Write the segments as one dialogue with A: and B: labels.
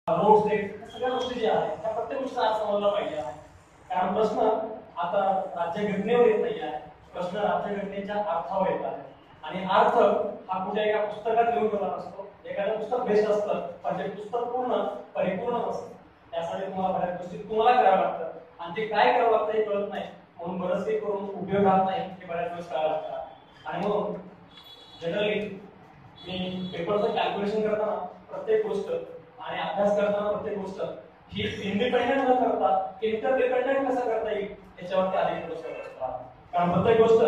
A: Roads सगळ्या गोष्टी ज्या आहेत त्या प्रत्येक गोष्टीचा अर्थ समजला पाहिजे आहे. कारण प्रश्न आता राज्यघटनेवर येत नाही आहे, प्रश्न राज्यघटनेच्या अर्थावर येत आहे. आणि अर्थ हा कुठे एका पुस्तकात लिहून ठेवला नसतो. एखादं पुस्तक बेस्ट असतं पण ते पुस्तक परिपूर्ण नसतं. त्यासाठी तुम्हाला बऱ्याच गोष्टी तुम्हाला कराव्या लागतात आणि ते काय करावं लागतं हे कळत नाही, म्हणून बरंच काही करून उपयोग राहत नाही हे बऱ्याच वेळेस करावं लागतं. आणि म्हणून जनरली मी पेपरचं कॅल्क्युलेशन करताना प्रत्येक गोष्ट आणि अभ्यास करताना प्रत्येक गोष्ट ही इंडिपेंडेंट न करता इंटरडिपेंडेंट कसं करता येईल याच्यावरती अधिक गोष्ट करतात. कारण प्रत्येक गोष्ट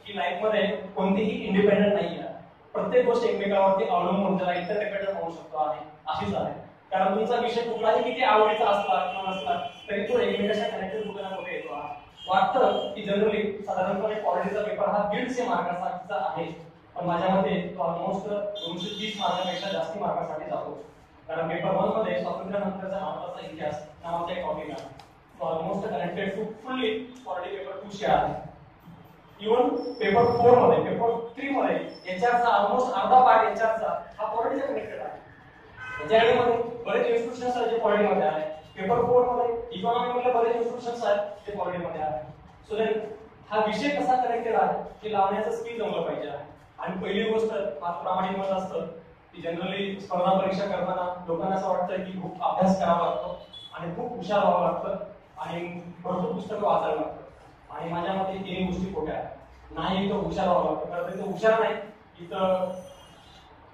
A: ही लाईफ मध्ये कोणतीही इंडिपेंडेंट नाही आहे. प्रत्येक गोष्ट एकमेकांवरती अवलंबून त्याला इंटरडिपेंडेंट होऊ शकतो आहे अशीच आहे. कारण तुमचा विषय कुठलाही किती आवडीचा असला किंवा नसला तरी तो एकमेकांच्या कनेक्टेड कुठे ना कुठे येतो. वाटतं की जनरली साधारणपणे पॉलिटिक्सचा पेपर हा 150 मार्कांचा आहे, पण माझ्या मते तो ऑलमोस्ट 230 मार्कांपेक्षा जास्त मार्कांसाठी जातो. कारण पेपर 1 मध्ये स्वातंत्र्यानंतरचा भारताचा इतिहास नावाचा एक टॉपिक आहे. तो almost connected to fully polity paper 2 शी आहे. इवन पेपर 4 मध्ये, पेपर 3 मध्ये एचआरचा ऑलमोस्ट अर्धा पार्ट एचआरचा हा पॉलिटीच्या कनेक्टेड आहे. त्याच्यामध्ये बरेच इन्स्टिट्यूशन्स आहेत जे पॉलिटीमध्ये आहे. पेपर 4 मध्ये इकॉनॉमी मध्ये बरेच इन्स्टिट्यूशन्स आहेत जे पॉलिटीमध्ये आहे. सो देन हा विषय कसा कनेक्टेड आहे हे लावण्याचं स्किल जमलं पाहिजे आहे. आणि पहिली गोष्ट माझं प्रामाणिक मत असतं की जनरली स्पर्धा परीक्षा करताना लोकांना असं वाटतं की खूप अभ्यास करावा लागतो आणि खूप हुशार व्हावं लागतं आणि भरपूर पुस्तकं वाचायला लागतं. आणि माझ्या मते तिन्ही गोष्टी खोट्या आहेत. नाही इथं हुशार व्हावं लागतं, कारण तिथं हुशार नाही, इथं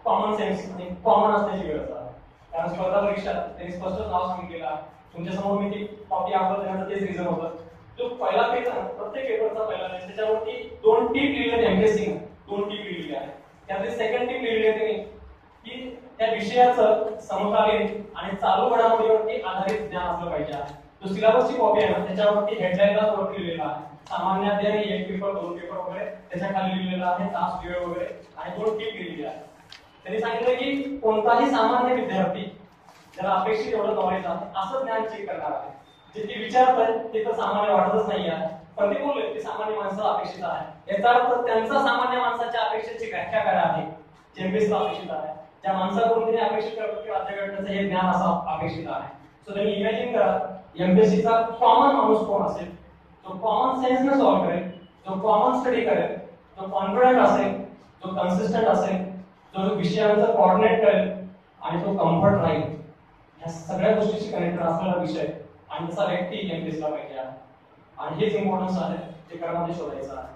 A: कॉमन सेन्स आणि कॉमन असण्याची गरज आहे. कारण स्पर्धा परीक्षा त्यांनी स्पष्ट नाव सांगितलेलं आहे. तुमच्यासमोर मी ती कॉपी आवडत देण्याचं तेच रिझन होतं. जो पहिला पेज आहे प्रत्येक पेपरचा पहिला पेज त्याच्यावरती 2 टीप लिहिलेले एमकेसिंग 2 टीप लिहिलेले आहे. त्यातली सेकंड टीप लिहिलेली आहे त्यांनी की त्या विषयाचं समकालीन आणि चालू घडामोडीवरती आधारित ज्ञान असलं पाहिजे. जो सिलेबसची कॉपी आहे ना त्याच्यावरती हेडलाईनला वरती लिहिलेला आहे सामान्य अध्ययन 1 पेपर 2 पेपर वगैरे, त्याच्या खाली लिहिलेला आहे तास वेळ वगैरे आणि 2 टीप लिहिलेली आहे. त्यांनी सांगितलं की कोणताही सामान्य विद्यार्थी ज्याला अपेक्षित एवढं नॉलेज आहे असं ज्ञान चेक करणार आहे. जे ते विचारत आहे ते तर सामान्य वाटतच नाही आहे, पण ते बोलले की सामान्य माणसाला अपेक्षित आहे. याचा अर्थ त्यांचा सामान्य माणसाच्या अपेक्षेची व्याख्या काय आहे जे एमपीएससीला अपेक्षित आहे. त्या माणसाकडून त्यांनी अपेक्षित करतो की राज्यघटनेचं हे ज्ञान असं अपेक्षित आहे. सो त्यांनी इमॅजिन करा एमपीएससीचा कॉमन माणूस कोण असेल, जो कॉमन सेन्सने सॉल्व्ह करेल, जो कॉमन स्टडी करेल, जो कॉन्फिडंट असेल, जो कन्सिस्टंट असेल, जो विषयांचं कोऑर्डिनेट करेल आणि तो कम्फर्ट राहील. या सगळ्या गोष्टीशी कनेक्टेड असलेला विषय आणि तसा व्यक्ती एमपीएससीला पाहिजे आहे. आणि हेच इम्पॉर्टन्स आहे जे कर्मामध्ये शोधायचं आहे.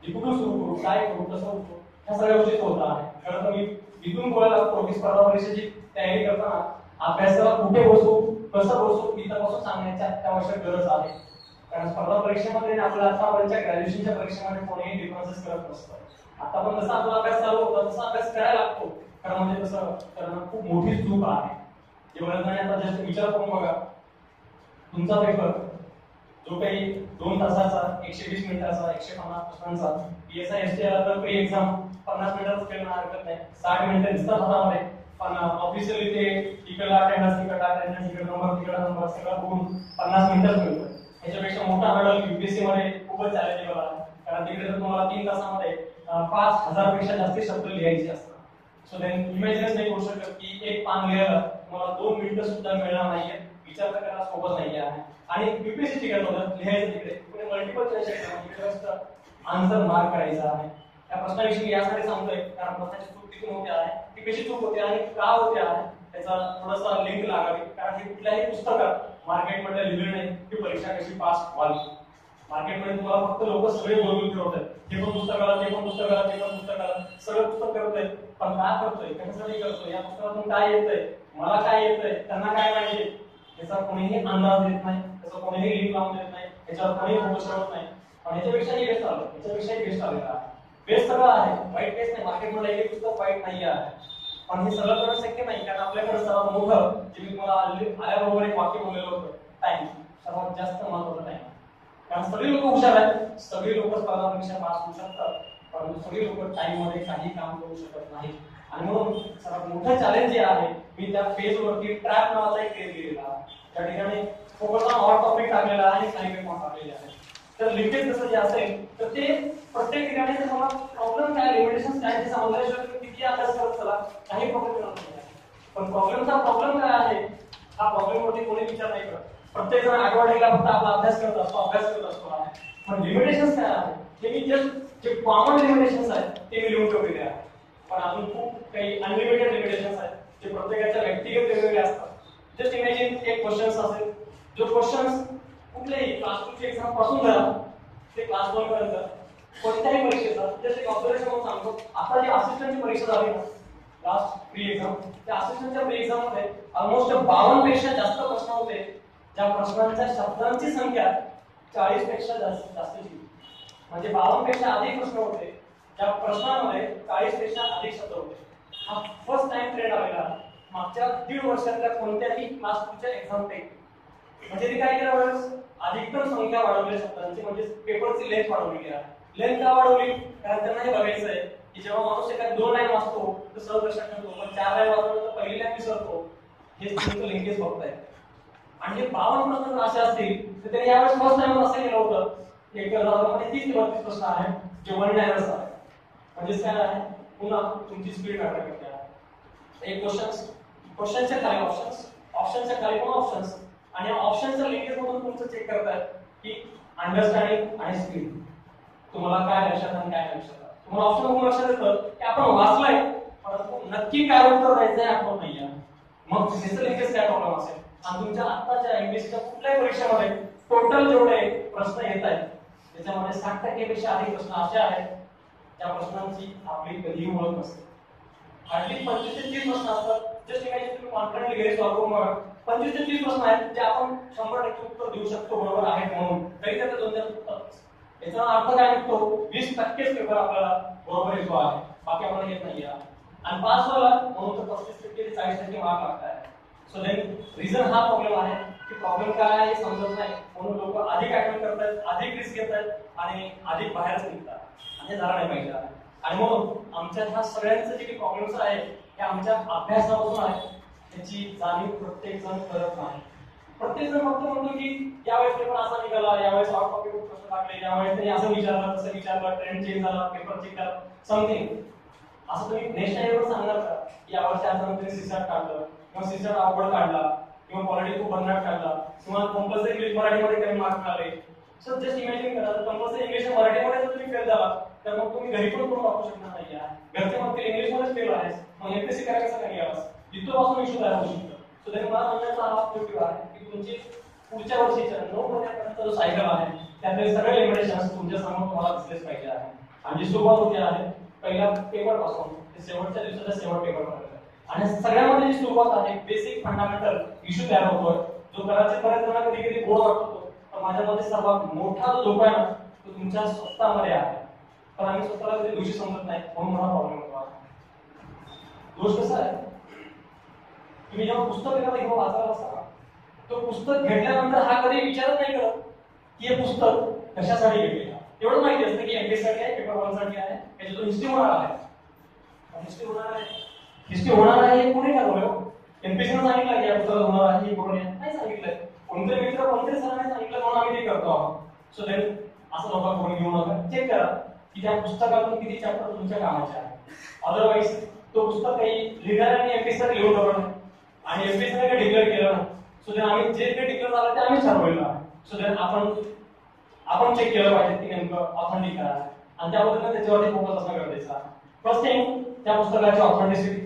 A: जे कुठून सुरू करू, काय करू, कसं करू, ह्या सगळ्या गोष्टी होत आहे. खरं तर मी इथून बोलायला लागतो की स्पर्धा परीक्षेची तयारी करताना अभ्यासाला कुठे बसू, कसं बसू, इथपासून सांगण्याची अत्यावश्यक गरज आहे. कारण स्पर्धा परीक्षेमध्ये आपल्याला आतापर्यंतच्या ग्रॅज्युएशनच्या परीक्षेमध्ये कोणीही डिफरन्सेस करत नसतं. आता पण जसा आपला अभ्यास चालू होता तसा अभ्यास करायला लागतो. खरं म्हणजे तसं करणं खूप मोठी चूक आहे. एवढ्या जणांनी आता जस्ट विचार करून बघा, तुमचा पेपर जो काही 2 तासाचा 120 मिनिटाचा 150 प्रश्नांचा पीएसआय एसटी आला तर प्री एक्झाम 50 मिनिटात केलं हरकत नाही, 60 मिनिटं दिसतात हातामध्ये. पण ऑफिशियली ते इकडला अटेंडन्स तिकडला नंबर सगळं बघून 50 मिनिटच मिळतं. याच्यापेक्षा मोठा हर्डल यूपीएससी मध्ये खूपच चॅलेंजेबल आहे. कारण तिकडे तर तुम्हाला 3 तासामध्ये 5000 पेक्षा जास्त शब्द लिहायचे असतात. सो देन इमॅजिनच नाही करू शकत की एक पान लिहायला तुम्हाला 2 मिनिटं सुद्धा मिळणार नाहीये. विचार करायला सोबत नाहीये आहे. आणि यूपीएससी टिकट होतं लिहायचं तिकडे पुढे मल्टिपल चॉईस आहे, आन्सर मार्क करायचा आहे. या प्रश्नाविषयी यासाठी सांगतोय कारण प्रश्नाची चूक किती मोठी आहे, ती कशी चूक होते आणि का होते आहे त्याचा थोडासा लिंक लागावी. कारण हे कुठल्याही पुस्तकात मार्केटमध्ये लिहिलं नाही की परीक्षा कशी पास व्हावी. मार्केटमध्ये तुम्हाला फक्त लोक सगळे बोलून फिरवतात, हे पण पुस्तकाला, ते पण पुस्तकाला, ते पण पुस्तकाला, सगळं पुस्तक करतोय. पण काय करतोय, कशासाठी करतोय, या पुस्तकातून काय येतंय, मला काय येतंय, त्यांना काय पाहिजे याचा कोणीही अंदाज देत नाही, त्याचा कोणीही लिंक लावून देत नाही, याच्यावर कोणीही फोकस ठेवत नाही. पण याच्यापेक्षाही बेस्ट आलं, याच्यापेक्षाही बेस्ट आलेला आहे. बेस्ट सगळं आहे, वाईट बेस्ट नाही. मार्केटमध्ये एक पुस्तक वाईट नाही आहे, पण हे सगळं करणं शक्य नाही. कारण आपल्याकडे सर्वात मोठं जे मी तुम्हाला आल्याबरोबर एक वाक्य बोललेलं होतं, टाइम सर्वात जास्त महत्त्वाचं टाइम. कारण सगळी लोक हुशार आहेत, सगळी लोक स्पर्धा परीक्षा पास होऊ शकतात, परंतु सगळी लोक टाइम मध्ये काही काम करू शकत नाही. आणि म्हणून सर्वात मोठं चॅलेंज जे आहे मी त्या पेजवरती ट्रॅप नावाचा एक पेज लिहिलेला आहे. त्या ठिकाणी फोकस ऑन ऑल टॉपिक टाकलेला आहे आणि काही पॉइंट टाकलेले आहे. तर लिमिटेड जसं जे असेल तर ते प्रत्येक ठिकाणी तुम्हाला प्रॉब्लेम काय, लिमिटेशन्स काय ते समजल्याशिवाय तुम्ही किती अभ्यास करत चला काही प्रॉब्लेम येणार नाही. पण प्रॉब्लेम काय आहे हा प्रॉब्लेम वरती कोणी विचार नाही करत. प्रत्येक जण आठवड्याला फक्त आपला अभ्यास करत असतो पण लिमिटेशन्स काय आहे ते मी जस्ट जे कॉमन लिमिटेशन्स आहेत ते मी लिहून ठेवलेले आहेत. पण अजून खूप काही अनलिमिटेड लिमिटेशन्स आहेत जे प्रत्येकाच्या व्यक्तिगत वेगवेगळे असतात. जस्ट इमॅजिन एक क्वेश्चन्स असेल जो क्वेश्चन्स कुठल्याही क्लास 2 ची एक्झाम पासून धरा ते क्लास 1 पर्यंत कोणत्याही परीक्षेचा जस्ट एक ऑब्झर्वेशन म्हणून सांगतो. आता जी असिस्टंटची परीक्षा झाली ना लास्ट प्री एक्झाम त्या असिस्टंटच्या प्री एक्झाम मध्ये ऑलमोस्ट 52 पेक्षा जास्त प्रश्न होते ज्या प्रश्नांच्या शब्दांची संख्या 40 पेक्षा जास्तची म्हणजे 52 पेक्षा अधिक प्रश्न होते त्या प्रश्नांमध्ये 40 पेक्षा अधिक शब्द होते. हा फर्स्ट टाइम ट्रेंड आलेला मागच्या 1.5 वर्षातल्या कोणत्याही क्लास 2 च्या एक्झाम पैकी. म्हणजे ते काय केलं वेळेस अधिकतम संख्या वाढवली शब्दांची म्हणजे पेपरची लेंथ वाढवली आहे. लेंथ का वाढवली कारण त्यांना हे बघायचं आहे की जेव्हा माणूस एका 2 लाईन वाचतो तर सहज लक्षात ठेवतो पण 4 लाईन वाचतो तर पहिली लाईन विसरतो. हे तुमचं लिंकेज बघताय. आणि हे 52 प्रश्न जर असे असतील तर त्यांनी यावेळेस फर्स्ट टाइम असं केलं होतं एक 30 ते 32 प्रश्न आहेत जे वन लाईनर्स आहेत. म्हणजे काय आहे पुन्हा तुमची स्पीड मॅटर करते आहे. एक क्वेश्चनच्या खाली ऑप्शनच्या खाली पण ऑप्शन्स आणि ऑप्शनच्या लिंकेज मधून तुमचं चेक करताय की अंडरस्टँडिंग आणि स्पीड तुम्हाला काय लक्षात आणि काय लक्षात आहे. तुम्हाला ऑप्शन बघून लक्षात येतं की आपण वाचलंय परंतु नक्की काय उत्तर द्यायचंय आठवत नाहीये. मग त्याचं लिंकेज काय प्रॉब्लेम असेल. आणि तुमच्या आत्ताच्या एमपीएससीच्या कुठल्याही परीक्षेमध्ये टोटल जेवढे प्रश्न येत आहेत त्याच्यामध्ये 60% पेक्षा अधिक प्रश्न असे आहेत त्या प्रश्नांची आपली कधीही ओळख नसते. हार्डली 25 ते 30 प्रश्न असतात. जस्ट इमॅजिन तुम्ही कॉन्फिडेंटली गेस वापरून बघा 25 ते 30 प्रश्न आहेत जे आपण 100% उत्तर देऊ शकतो बरोबर आहेत म्हणून तरी त्यात 2 उत्तर. याचा अर्थ काय निघतो 20% पेपर आपल्याला बरोबर येतो आहे बाकी आपल्याला येत नाही. आणि पास व्हायला म्हणून तर 35% ते 40% मार्क लागतात. सो देन रिझन हा प्रॉब्लेम आहे की प्रॉब्लेम काय आहे हे समजत नाही म्हणून लोक अधिक अटेम्प्ट करतात अधिक रिस्क घेतात आणि अधिक बाहेरच निघतात आणि हे झालं नाही पाहिजे. आणि म्हणून आमच्या ह्या सगळ्यांचे जे काही प्रॉब्लेम्स आहेत हे आमच्या अभ्यासापासून आहे त्याची जाणीव प्रत्येक जण करत नाही. प्रत्येक जण फक्त म्हणतो की यावेळेस पेपर असा निघाला यावेळेस आउट ऑफ पेपर प्रश्न टाकले यावेळेस त्यांनी असं विचारलं तसं विचारलं ट्रेंड चेंज झाला पेपर चेक झाला समथिंग. असं तुम्ही नेक्स्ट टाइम सांगणार का यावर्षी आता तुम्ही सीसॅट काढलं किंवा सीसॅट अवघड काढला किंवा क्वालिटी खूप भन्नाट काढला किंवा कंपल्सरी इंग्लिश मराठीमध्ये कमी मार्क मिळाले. सो जस्ट इमॅजिन करा कंपल्सरी इंग्लिश मराठीमध्ये जर तुम्ही फेल झाला तर मग तुम्ही घरी पण करून टाकू शकणार नाही. घरचे मग इंग्लिश मध्येच फेल आहेस मग एमपीएससी करायला कसं नाही यावं जिथपासून इश्यू तयार होऊ शकतो. सो त्याने मला म्हणण्याचा हा ऑब्जेक्टिव्ह आहे की तुमची पुढच्या वर्षीच्या 9 महिन्यापर्यंत जो सायकल आहे त्यातले सगळे लिमिटेशन्स तुमच्या समोर तुम्हाला दिसलेच पाहिजे आहे. आणि जी सुरुवात होते आहे पहिल्या पेपर पासून ते शेवटच्या दिवसाच्या शेवट पेपर पर्यंत आणि सगळ्यामध्ये जी सुरुवात आहे बेसिक फंडामेंटल इश्यू तयार होतोय जो कदाचित बऱ्याच जणांना कधी कधी बोर वाटतो पण माझ्यामध्ये सर्वात मोठा जो धोका आहे ना तो तुमच्या स्वतःमध्ये आहे. पण आम्ही स्वतःला कधी दोषी समजत नाही म्हणून मला प्रॉब्लेम होतो. दोष कसा आहे तुम्ही जेव्हा पुस्तक एखादं घेऊन वाचायला असता तो पुस्तक घेतल्यानंतर हा कधी विचारच नाही करत की हे पुस्तक कशासाठी घेतलेलं. एवढं माहिती असतं की एमपीएससी साठी आहे पेपर 1 साठी आहे याच्यातून हिस्ट्री होणार आहे. हिस्ट्री होणार आहे हे कोणी ठरवलं. एमपीएससीने सांगितलं की या पुस्तकात होणार आहे हे कोणी नाही सांगितलंय. कोणतरी मित्र कोणतरी सरांनी सांगितलं म्हणून आम्ही ते करतो आहोत. सो देन असं नका करून घेऊ नका. चेक करा की त्या पुस्तकातून किती चॅप्टर तुमच्या कामाचे आहे. अदरवाईज तो पुस्तक काही लिहिणाऱ्यांनी एमपीएससी लिहून ठेवलं आणि एमपीएससीने काही डिक्लेअर केलं ना सो देन आम्ही जे काही डिक्लेअर झालं ते आम्ही ठरवलेलं आहे. सो देन आपण चेक केलं पाहिजे की नेमकं ऑथेंटिक काय आहे आणि त्याबद्दल त्याच्यावरती फोकस असणं गरजेचं आहे. फर्स्ट थिंग त्या पुस्तकाची ऑथेंटिसिटी.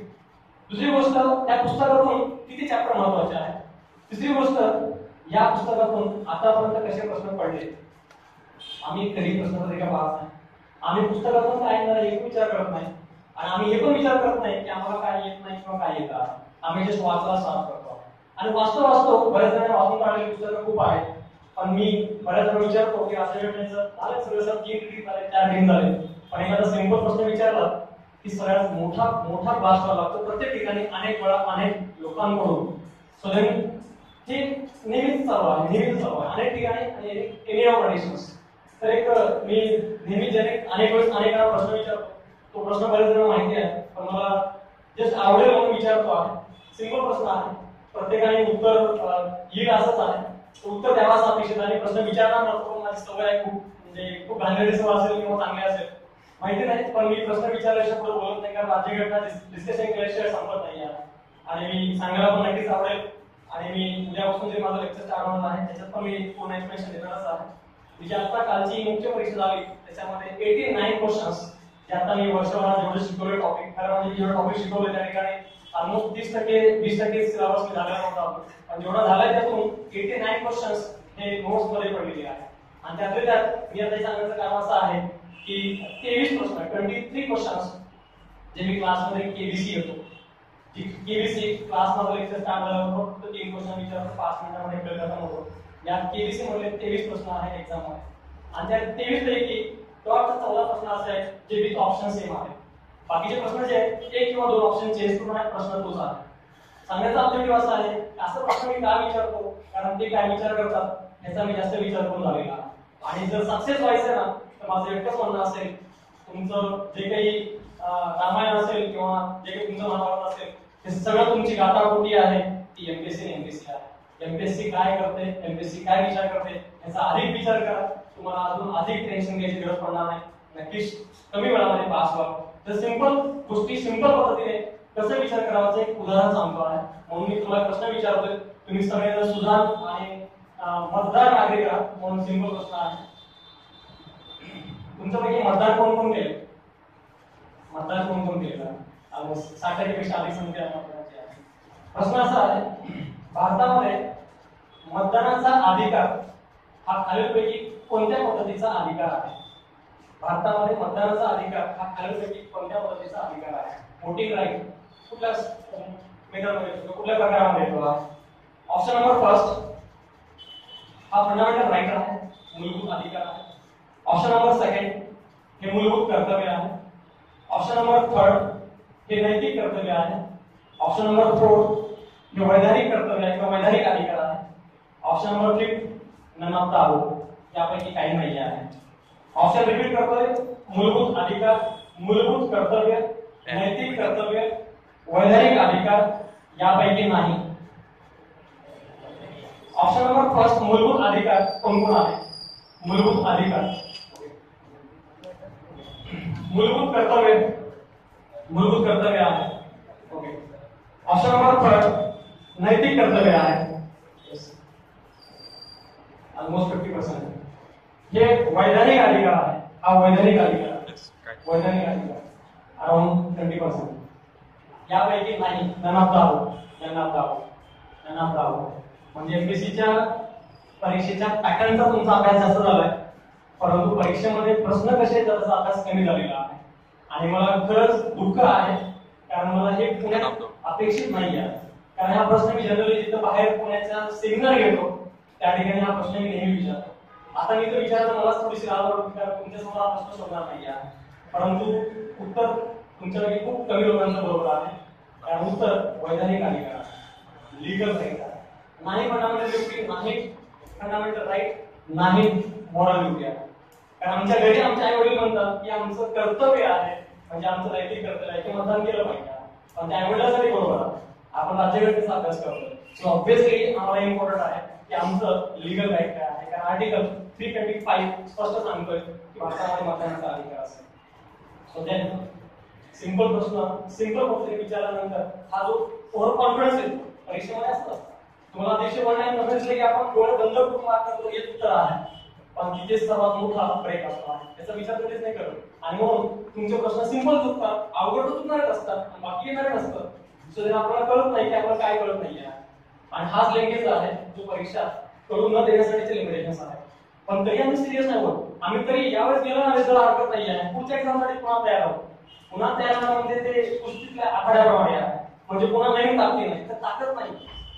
A: दुसरी गोष्ट त्या पुस्तकातून किती चॅप्टर महत्त्वाचे आहे. तिसरी गोष्ट या पुस्तकातून आतापर्यंत कसे प्रश्न पडले आम्ही कधी प्रश्नपत्रिका पाहत नाही. आम्ही पुस्तकातून काय येणार एक विचार करत नाही आणि आम्ही हे पण विचार करत नाही की आम्हाला काय येत नाही किंवा काय येतं. आम्ही जस्ट वाचायला स्टार्ट करतो आणि वाचतो बऱ्याच जणांनी वाचून काढलेली पुस्तकं खूप आहेत. पण मी बऱ्याच जण विचारतो की असं वेळेस झालं सगळं सर 3 रीडिंग झाले 4 रीडिंग झाले पण एखादा सिंपल प्रश्न विचारला की सगळ्यात मोठा क्लास व्हावा लागतो प्रत्येक ठिकाणी अनेक वेळा अनेक लोकांकडून. सो देन हे नेहमीच चालू आहे अनेक ठिकाणी आणि एनी ऑफ कंडिशन्स. तर एक मी नेहमी अनेक वेळेस अनेकांना प्रश्न विचारतो तो प्रश्न बऱ्याच जणांना माहिती आहे पण मला जस्ट आवडेल म्हणून विचारतो आहे. सिंपल प्रश्न आहे प्रत्येकाने उत्तर येईल असंच आहे. उत्तर द्यावाच अपेक्षित आणि प्रश्न विचारणार नव्हतो पण माझी सवय आहे खूप घाणेरडी सवय असेल किंवा चांगली असेल माहिती नाही पण मी प्रश्न विचारल्याशिवाय पुढे बोलत नाही कारण राज्यघटना डिस्कशन केल्याशिवाय संपत नाही आहे. आणि मी सांगायला पण नक्कीच आवडेल आणि मी उद्यापासून जे माझं लेक्चर स्टार्ट होणार आहे त्याच्यात पण मी पूर्ण इन्फॉर्मेशन देणारच आहे. जी आता कालची मुख्य परीक्षा झाली त्याच्यामध्ये 89 क्वेश्चन्स जे आता मी वर्षभरात जेवढे शिकवले टॉपिक खरं म्हणजे जेवढे टॉपिक शिकवले त्या ठिकाणी ऑलमोस्ट 20% सिलेबस मी झालेला होता पण जेवढा झालाय त्यातून 89 क्वेश्चन्स हे नोट्स मध्ये पडलेले आहेत. आणि त्यातले त्यात मी आता सांगण्याचं कारण असं आहे की 23 प्रश्न 23 क्वेश्चन्स जे मी क्लासमध्ये केबीसी येतो केबीसी क्लासमध्ये लेक्चर स्टार्ट झाल्यावर फक्त 3 क्वेश्चन विचारतो 5 मिनिटांमध्ये क्लिअर खतम होतो. या केबीसी मध्ये 23 प्रश्न आहेत एक्झाम मध्ये आणि त्या 23 पैकी डॉटचा 14 प्रश्न असे आहेत जे विथ ऑप्शन सेम आहेत. बाकीचे प्रश्न जे आहेत एक किंवा दोन ऑप्शन चेंज करून आहे प्रश्न तोच आहे. सांगण्याचा ऑब्जेक्टिव्ह असा आहे असं प्रश्न मी का विचारतो कारण ते काय विचार करतात याचा मी जास्त विचार करून झालेला आणि जर सक्सेस व्हायचं ना तर माझं एकच म्हणणं असेल तुमचं जे काही रामायण असेल किंवा जे काही तुमचं महाभारत असेल हे सगळं तुमची गाठागोटी आहे ती एमपीएससी आहे. एमपीएससी काय करते एमपीएससी काय विचार करते याचा अधिक विचार करा तुम्हाला अजून अधिक टेन्शन घ्यायची गरज पडणार नाही. नक्कीच कमी वेळामध्ये पास व्हा. तर सिंपल गोष्टी सिंपल पद्धतीने कसं विचार करायचं एक उदाहरण सांगतो आहे म्हणून मी तुम्हाला प्रश्न विचारतोय. तुम्ही सगळेजण सुजाण आणि मतदार नागरिक आहात म्हणून सिंपल प्रश्न आहे. तुमच्यापैकी मतदान कोण कोण केले मतदान कोण कोण केलं ऑलमोस्ट 60% पेक्षा अधिक संख्या मतदारांची आहे. प्रश्न असा आहे भारतामध्ये मतदानाचा अधिकार हा खालीलपैकी कोणत्या पद्धतीचा अधिकार आहे. भारतामध्ये मतदानाचा अधिकार हा खालीलपैकी कोणत्या पद्धतीचा अधिकार आहे. वोटिंग राईट कुठल्या मेथडमध्ये येतो कुठल्या प्रकारामध्ये येतो. ऑप्शन नंबर फर्स्ट हा फंडामेंटल राईट आहे मूलभूत अधिकार आहे. ऑप्शन नंबर सेकंड हे मूलभूत कर्तव्य आहे. ऑप्शन नंबर थर्ड हे नैतिक कर्तव्य आहे. ऑप्शन नंबर फोर्थ हे वैधानिक कर्तव्य आहे किंवा वैधानिक अधिकार आहे. Option number 3 none of the above यापैकी काही नाही आहे. ऑप्शन रिपीट करतोय मूलभूत अधिकार मूलभूत कर्तव्य नैतिक कर्तव्य वैधानिक अधिकार यापैकी नाही. ऑप्शन नंबर फर्स्ट मूलभूत अधिकार कोण कोण आहे. मूलभूत अधिकार मूलभूत कर्तव्य आहे. ओके. ऑप्शन नंबर थर्ड नैतिक कर्तव्य आहे. ऑलमोस्ट 50%. हे वैधानिक अधिकार आहे हा वैधानिक अधिकार अराउंड 20%. यापैकी नाही नन ऑफ द अबोव म्हणजे एमपीएससीच्या परीक्षेच्या पॅटर्नचा तुमचा अभ्यास जास्त झालाय परंतु परीक्षेमध्ये प्रश्न कसे त्याचा अभ्यास कमी झालेला आहे आणि मला खरंच दुःख आहे कारण मला हे पुण्यात अपेक्षित नाही आहे कारण हा प्रश्न मी जनरली जिथं बाहेर पुण्याचा सेमिनार घेतो त्या ठिकाणी हा प्रश्न मी नेहमी विचारतो. आता मी तो विचारतो मलाच थोडीशी राग वाटते कारण तुमच्यासमोर हा प्रश्न सोडणार नाही आहे परंतु उत्तर तुमच्यापैकी खूप कमी लोकांचं बरोबर आहे कारण उत्तर वैधानिक अधिकार आहे लीगल राईट आहे. नाही फंडामेंटल ड्युटी नाही फंडामेंटल राईट नाही मॉरल ड्युटी आहे. कारण आमच्या घरी आमचे आई वडील म्हणतात की आमचं कर्तव्य आहे म्हणजे आमचं नैतिक कर्तव्य आहे की मतदान केलं पाहिजे पण त्या आई वडिलांसाठी बरोबर आहे आपण राज्यघटनेचा अभ्यास करतोय सो ऑब्व्हियसली आम्हाला इम्पॉर्टंट आहे की आमचं लीगल राईट काय आहे कारण आर्टिकल 325 स्पष्ट सांगतोय की भारतामध्ये मतदानाचा अधिकार असेल. सो देन सिंपल प्रश्न सिंपल पद्धतीने विचारल्यानंतर हा जो ओव्हर कॉन्फिडन्स येतो परीक्षेमध्ये असतो तुम्हाला अध्यक्ष बनण्याने नसेल की आपण डोळे बंद करून मार्क करतो हे उत्तर आहे पण तिथे सर्वात मोठा ब्रेक असतो याचा विचार कधीच नाही करत आणि म्हणून तुमचे प्रश्न सिंपल चुकतात अवघड चुकणारच असतात आणि बाकी येणार नसतं. सो देन आपल्याला कळत नाही की आपल्याला काय कळत नाहीये आणि हाच लिंकेज आहे जो परीक्षा कळून न देण्यासाठीचे लिमिटेशन्स आहे. पण तरी आम्ही सिरियस नाही होत आम्ही तरी यावेळेस गेलो ना रिझल्ट हरकत नाही आहे पुढच्या एक्झामसाठी पुन्हा तयार आहोत. पुन्हा तयार होणं म्हणजे ते कुस्तीतल्या आखाड्याप्रमाणे आहे म्हणजे पुन्हा नवीन ताकद नाही तर ताकद नाही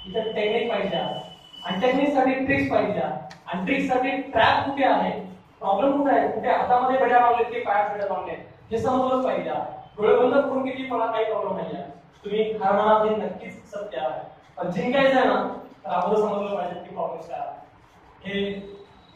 A: इथे टेक्निक पाहिजे आणि टेक्निकसाठी ट्रिक्स पाहिजे आणि ट्रिक्ससाठी ट्रॅप कुठे आहे प्रॉब्लेम कुठे आहे कुठे हातामध्ये बड्या मारले की पायात बड्या मारले हे समजलंच पाहिजे. डोळे बंद करून किती मला काही प्रॉब्लेम नाही आहे तुम्ही हारणार हे नक्कीच सत्य आहे पण जिंकायचं आहे ना तर आपण समजलं पाहिजे की प्रॉब्लेम्स काय आहे. हे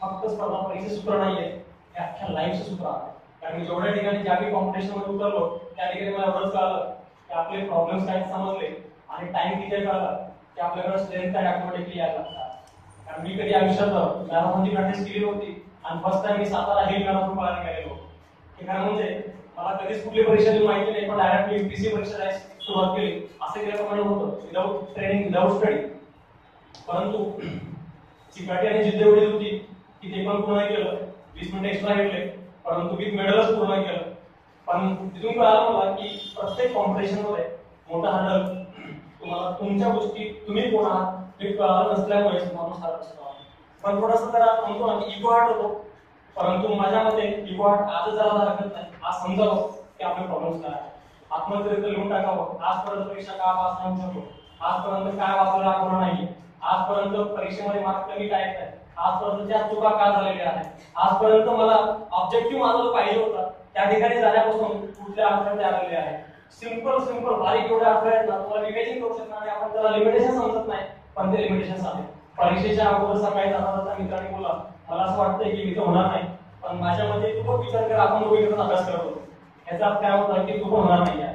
A: फक्त स्पर्धा परीक्षेचे सूत्र नाहीये हे अख्ख्या लाईफचे सूत्र आहे कारण जेवढ्या ठिकाणी ज्या काही कॉम्पिटिशन मध्ये उतरलो त्या ठिकाणी मला एवढंच कळलं की आपले प्रॉब्लेम्स काय समजले आणि टाइम किती कळलं की आपल्याकडे स्ट्रेंथ काय ऑटोमॅटिकली यायला लागतात. कारण मी कधी आयुष्यात मॅरेथॉनची प्रॅक्टिस केली होती आणि फर्स्ट टाइम मी सातारा हिल मॅरेथॉन पळायला गेलेलो हे कारण म्हणजे मला कधीच कुठली परीक्षा दिली माहिती नाही पण डायरेक्ट मी यूपीसी परीक्षा द्यायला सुरुवात केली असं केल्याप्रमाणे होतं विदाऊट ट्रेनिंग विदाऊट स्टडी परंतु चिकाटी आणि जिद्द एवढी होती की ते पण पूर्ण केलं. 20 मिनिटं एक्स्ट्रा घेतले, परंतु विथ मेडलच पूर्ण केलं. पण तिथून कळालं मला की प्रत्येक कॉम्पिटिशन मध्ये मोठा हँडल तुम्हाला तुमच्या गोष्टी तुम्ही कोण आहात हे कळालं नसल्यामुळे माणूस हार असतो. पण थोडंसं जरा म्हणतो ना की इगो हार्ट होतो, परंतु माझ्या मते इगो हार्ट आज जरा हरकत नाही. आज समजावं की आपले प्रॉब्लेम्स काय आहेत, आत्मचरित्र लिहून टाकावं. आजपर्यंत परीक्षा का पास नाही होऊ शकतो, आजपर्यंत काय वापरलं आठवण नाही, आजपर्यंत परीक्षेमध्ये मार्क कमी काय आहेत, आजपर्यंत त्या चुका का झालेल्या आहेत, आजपर्यंत मला ऑब्जेक्टिव्ह माझा जो पाहिजे होता त्या ठिकाणी जाण्यापासून कुठल्या अडथळे आलेले आहेत. सिंपल बारीक एवढे अडथळे आहेत ना तुम्हाला इमॅजिन करू शकणार नाही. आपण त्याला लिमिटेशन समजत नाही, पण ते लिमिटेशन्स आहेत. परीक्षेच्या अगोदर सकाळी जाता मित्रांनी बोला मला असं वाटतंय की मी तर होणार नाही, पण माझ्या मध्ये तू पण विचार कर आपण दोघे मिळून अभ्यास करत होतो. याचा अर्थ काय होता की तू पण होणार नाही आहे.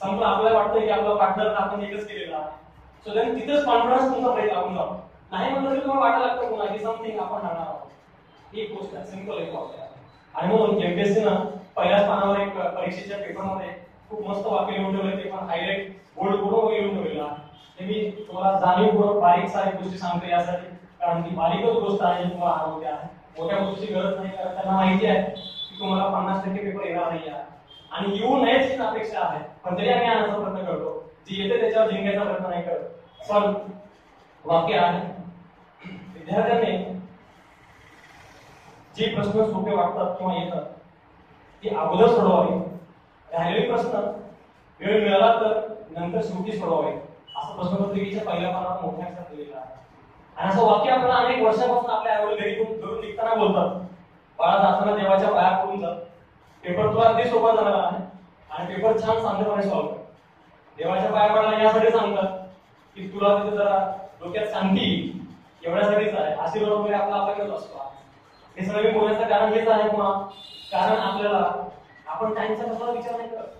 A: संपलं. आपल्याला वाटतंय की आपला पार्टनर आपण एकच केलेला आहे. सो देन तिथेच कॉन्फिडन्स तुमचा ब्रेक लागून जातो. नाही म्हणलं तरी तुम्हाला वाटायला लागतं पुन्हा की समथिंग आपण राहणार आहोत. ही गोष्ट आहे, सिंपल एक वाक्य आहे. आणि म्हणून एमपीएससीनं पहिल्याच पानावर एक परीक्षेच्या पेपरमध्ये खूप मस्त वाक्य लिहून ठेवले, ते पण हायलाइट बोल्ड करून लिहून ठेवलेलं आहे. ते मी तुम्हाला जाणीवपूर्वक बारीक सारीक गोष्टी सांगतो यासाठी, कारण ती बारीकच गोष्ट आहे जी तुम्हाला हरवते आहे. मोठ्या गोष्टीची गरज नाही, कारण त्यांना माहिती आहे की तुम्हाला 50% पेपर येणार नाही आहे आणि येऊ नयेच ही अपेक्षा आहे. पण तरी आम्ही आणण्याचा प्रयत्न करतो. जी येते त्याच्यावर जिंकायचा प्रयत्न नाही करत. पण वाक्य आहे, विद्यार्थ्यांनी जे प्रश्न सोपे वाटतात किंवा येतात ते अगोदर सोडवावे. राहिलेले प्रश्न वेळ मिळाला तर नंतर शेवटी सोडवावे, असं प्रश्नपत्रिकेच्या पहिल्या पानावर मोठ्या अक्षरात लिहिलेलं आहे. आणि असं वाक्य आपल्याला अनेक वर्षापासून आपल्या आईवडील घरी घरून लिखताना बोलतात, बाळा जाताना देवाच्या पाया पडून जा, पेपर तुला अगदी सोपा जाणार आहे आणि पेपर छान शांतपणे सॉल्व्ह कर. देवाच्या पाया पडला यासाठी सांगतात की तुला तिथे जरा डोक्यात शांती एवढ्यासाठीच आहे. आशीर्वाद वगैरे आपला आपल्याकडेच असतो. हे सगळे बोलण्याचं कारण हेच आहे पुन्हा, कारण आपल्याला आपण टाइमचा कसा विचार नाही करत.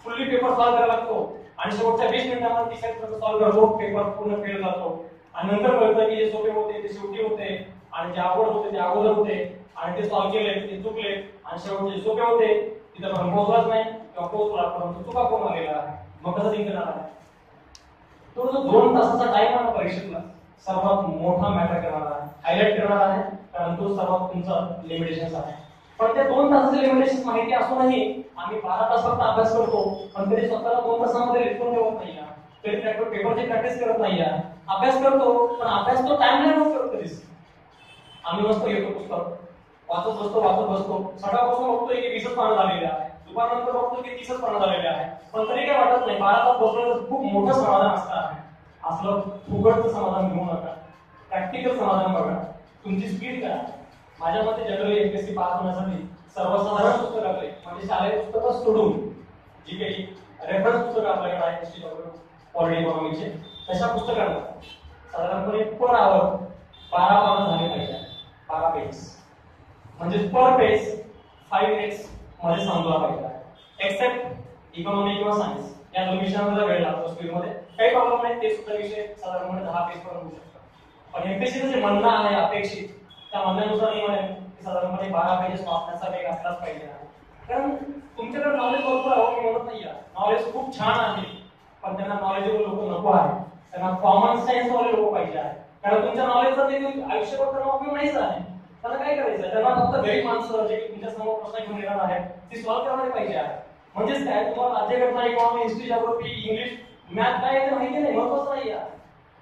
A: फुल्ली पेपर सॉल्व्ह करायला लागतो आणि शेवटच्या 20 मिनिटांमध्ये 30 सॉल्व्ह करतो, पेपर पूर्ण फेल जातो. आणि नंतर कळतं की जे सोपे होते ते शेवटी होते आणि जे अवघड होते ते अगोदर होते आणि ते सॉल्व्ह केले ते चुकले आणि शेवटचे सोपे होते तिथे पण पोहोचलाच नाही किंवा पोहोचला परंतु चुका करून आलेला आहे. मग कसं जिंकणार आहे? तो जो 2 तासाचा टाइम आहे परीक्षेतला सर्वात मोठा मॅटर करणार आहे, हायलाइट करणार आहे, कारण तो सर्वात तुमचा लिमिटेशन आहे. पण त्या 2 तासाचे लिमिटेशन माहिती असूनही आम्ही 12 तास फक्त अभ्यास करतो, पण तरी स्वतःला 2 तासामध्ये लिहून ठेवत नाही. तरी पेपरची प्रॅक्टिस करत नाही. अभ्यास करतो पण अभ्यास तो टाइमलाईन वर करतो. आम्ही मस्त येतो पुस्तक वाचत बसतो सकाळपासून बघतोय की 20च पानं झालेले आहे, दुपारनंतर बघतो की 30च पानं झालेले आहे, पण तरी काय वाटत नाही. 12 तास बसलो तर खूप मोठं समाधान असतं आहे. असलं फुकटचं समाधान घेऊ नका, प्रॅक्टिकल समाधान बघा. तुमची स्पीड काय? माझ्या मते जनरली एमपीएससी पास होण्यासाठी सर्वसाधारण पुस्तकातले म्हणजे शालेय पुस्तकं सोडून जी काही रेफरन्स पुस्तकं आपल्याकडे आहे हिस्ट्री पॉलिटी इकॉनॉमीचे तशा पुस्तकांना साधारणपणे पर आवर 12 पानं झाले पाहिजे. 12 पेज म्हणजे पर पेज 5 मिनिट्स मध्ये समजला पाहिजे. एक्सेप्ट इकॉनॉमी किंवा सायन्स या 2 विषयांचा वेळ लागतो स्पीडमध्ये, काही प्रॉब्लेम नाही. ते सुद्धा विषय साधारणपणे 10 पेज पर्यंत होऊ शकतात. पण एमपीएससीचं जे म्हणणं आहे अपेक्षित त्या म्हणण्यानुसार मी म्हणेन की साधारणपणे 12 पेजेस वाचण्याचा वेग असलाच पाहिजे. कारण तुमच्याकडे नॉलेज भरपूर आहे, मी म्हणत नाही नॉलेज खूप छान आहे, पण त्यांना नॉलेजेबल लोक नको आहे. त्यांना कॉमन सेन्स वाले लोक पाहिजे आहे. कारण तुमच्या नॉलेजचा ते आयुष्यभर त्यांना उपयोग नाहीच आहे. त्यांना काय करायचं? त्यांना फक्त गरीब माणसं जे तुमच्या समोर प्रश्न घेऊन येणार आहेत ती सॉल्व्ह करणारे पाहिजे आहे. म्हणजेच काय, तुम्हाला राज्यघटना, economy, history, geography, English, math काय ते माहिती नाही, महत्वाचं नाही आहे.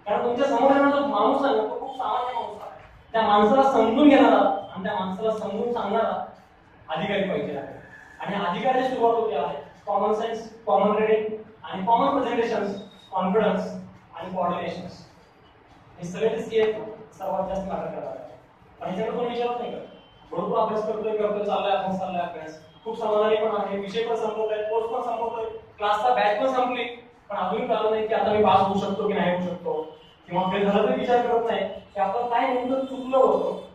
A: कारण तुमच्या समोर येणारा जो माणूस आहे तो खूप सामान्य माणूस आहे. त्या माणसाला समजून घेणारा आणि त्या माणसाला समजून सांगणारा अधिकारी पाहिजे आहे. आणि अधिकाराची सुरुवात होते आहे कॉमन सेन्स, कॉमन रिडिंग आणि कॉमन प्रेझेंटेशन्स, कॉन्फिडन्स आणि कोऑर्डिनेशन्स. हे सगळे स्किल सर्वात जास्त मॅटर करतात. आणि ह्याच्याकडे कोणी विचारत नाही करत. भरपूर अभ्यास करतोय चाललाय अभ्यास खूप समाधानी पण आहे, विषय पण संपवतोय, कोर्स पण संपवतोय, क्लासचा बॅच पण संपली, पण अजूनही कळलं नाही की आता मी पास होऊ शकतो की नाही होऊ शकतो, किंवा फेल झालं तरी विचार करत नाही की आपण काय नेमकं चुकलं होतं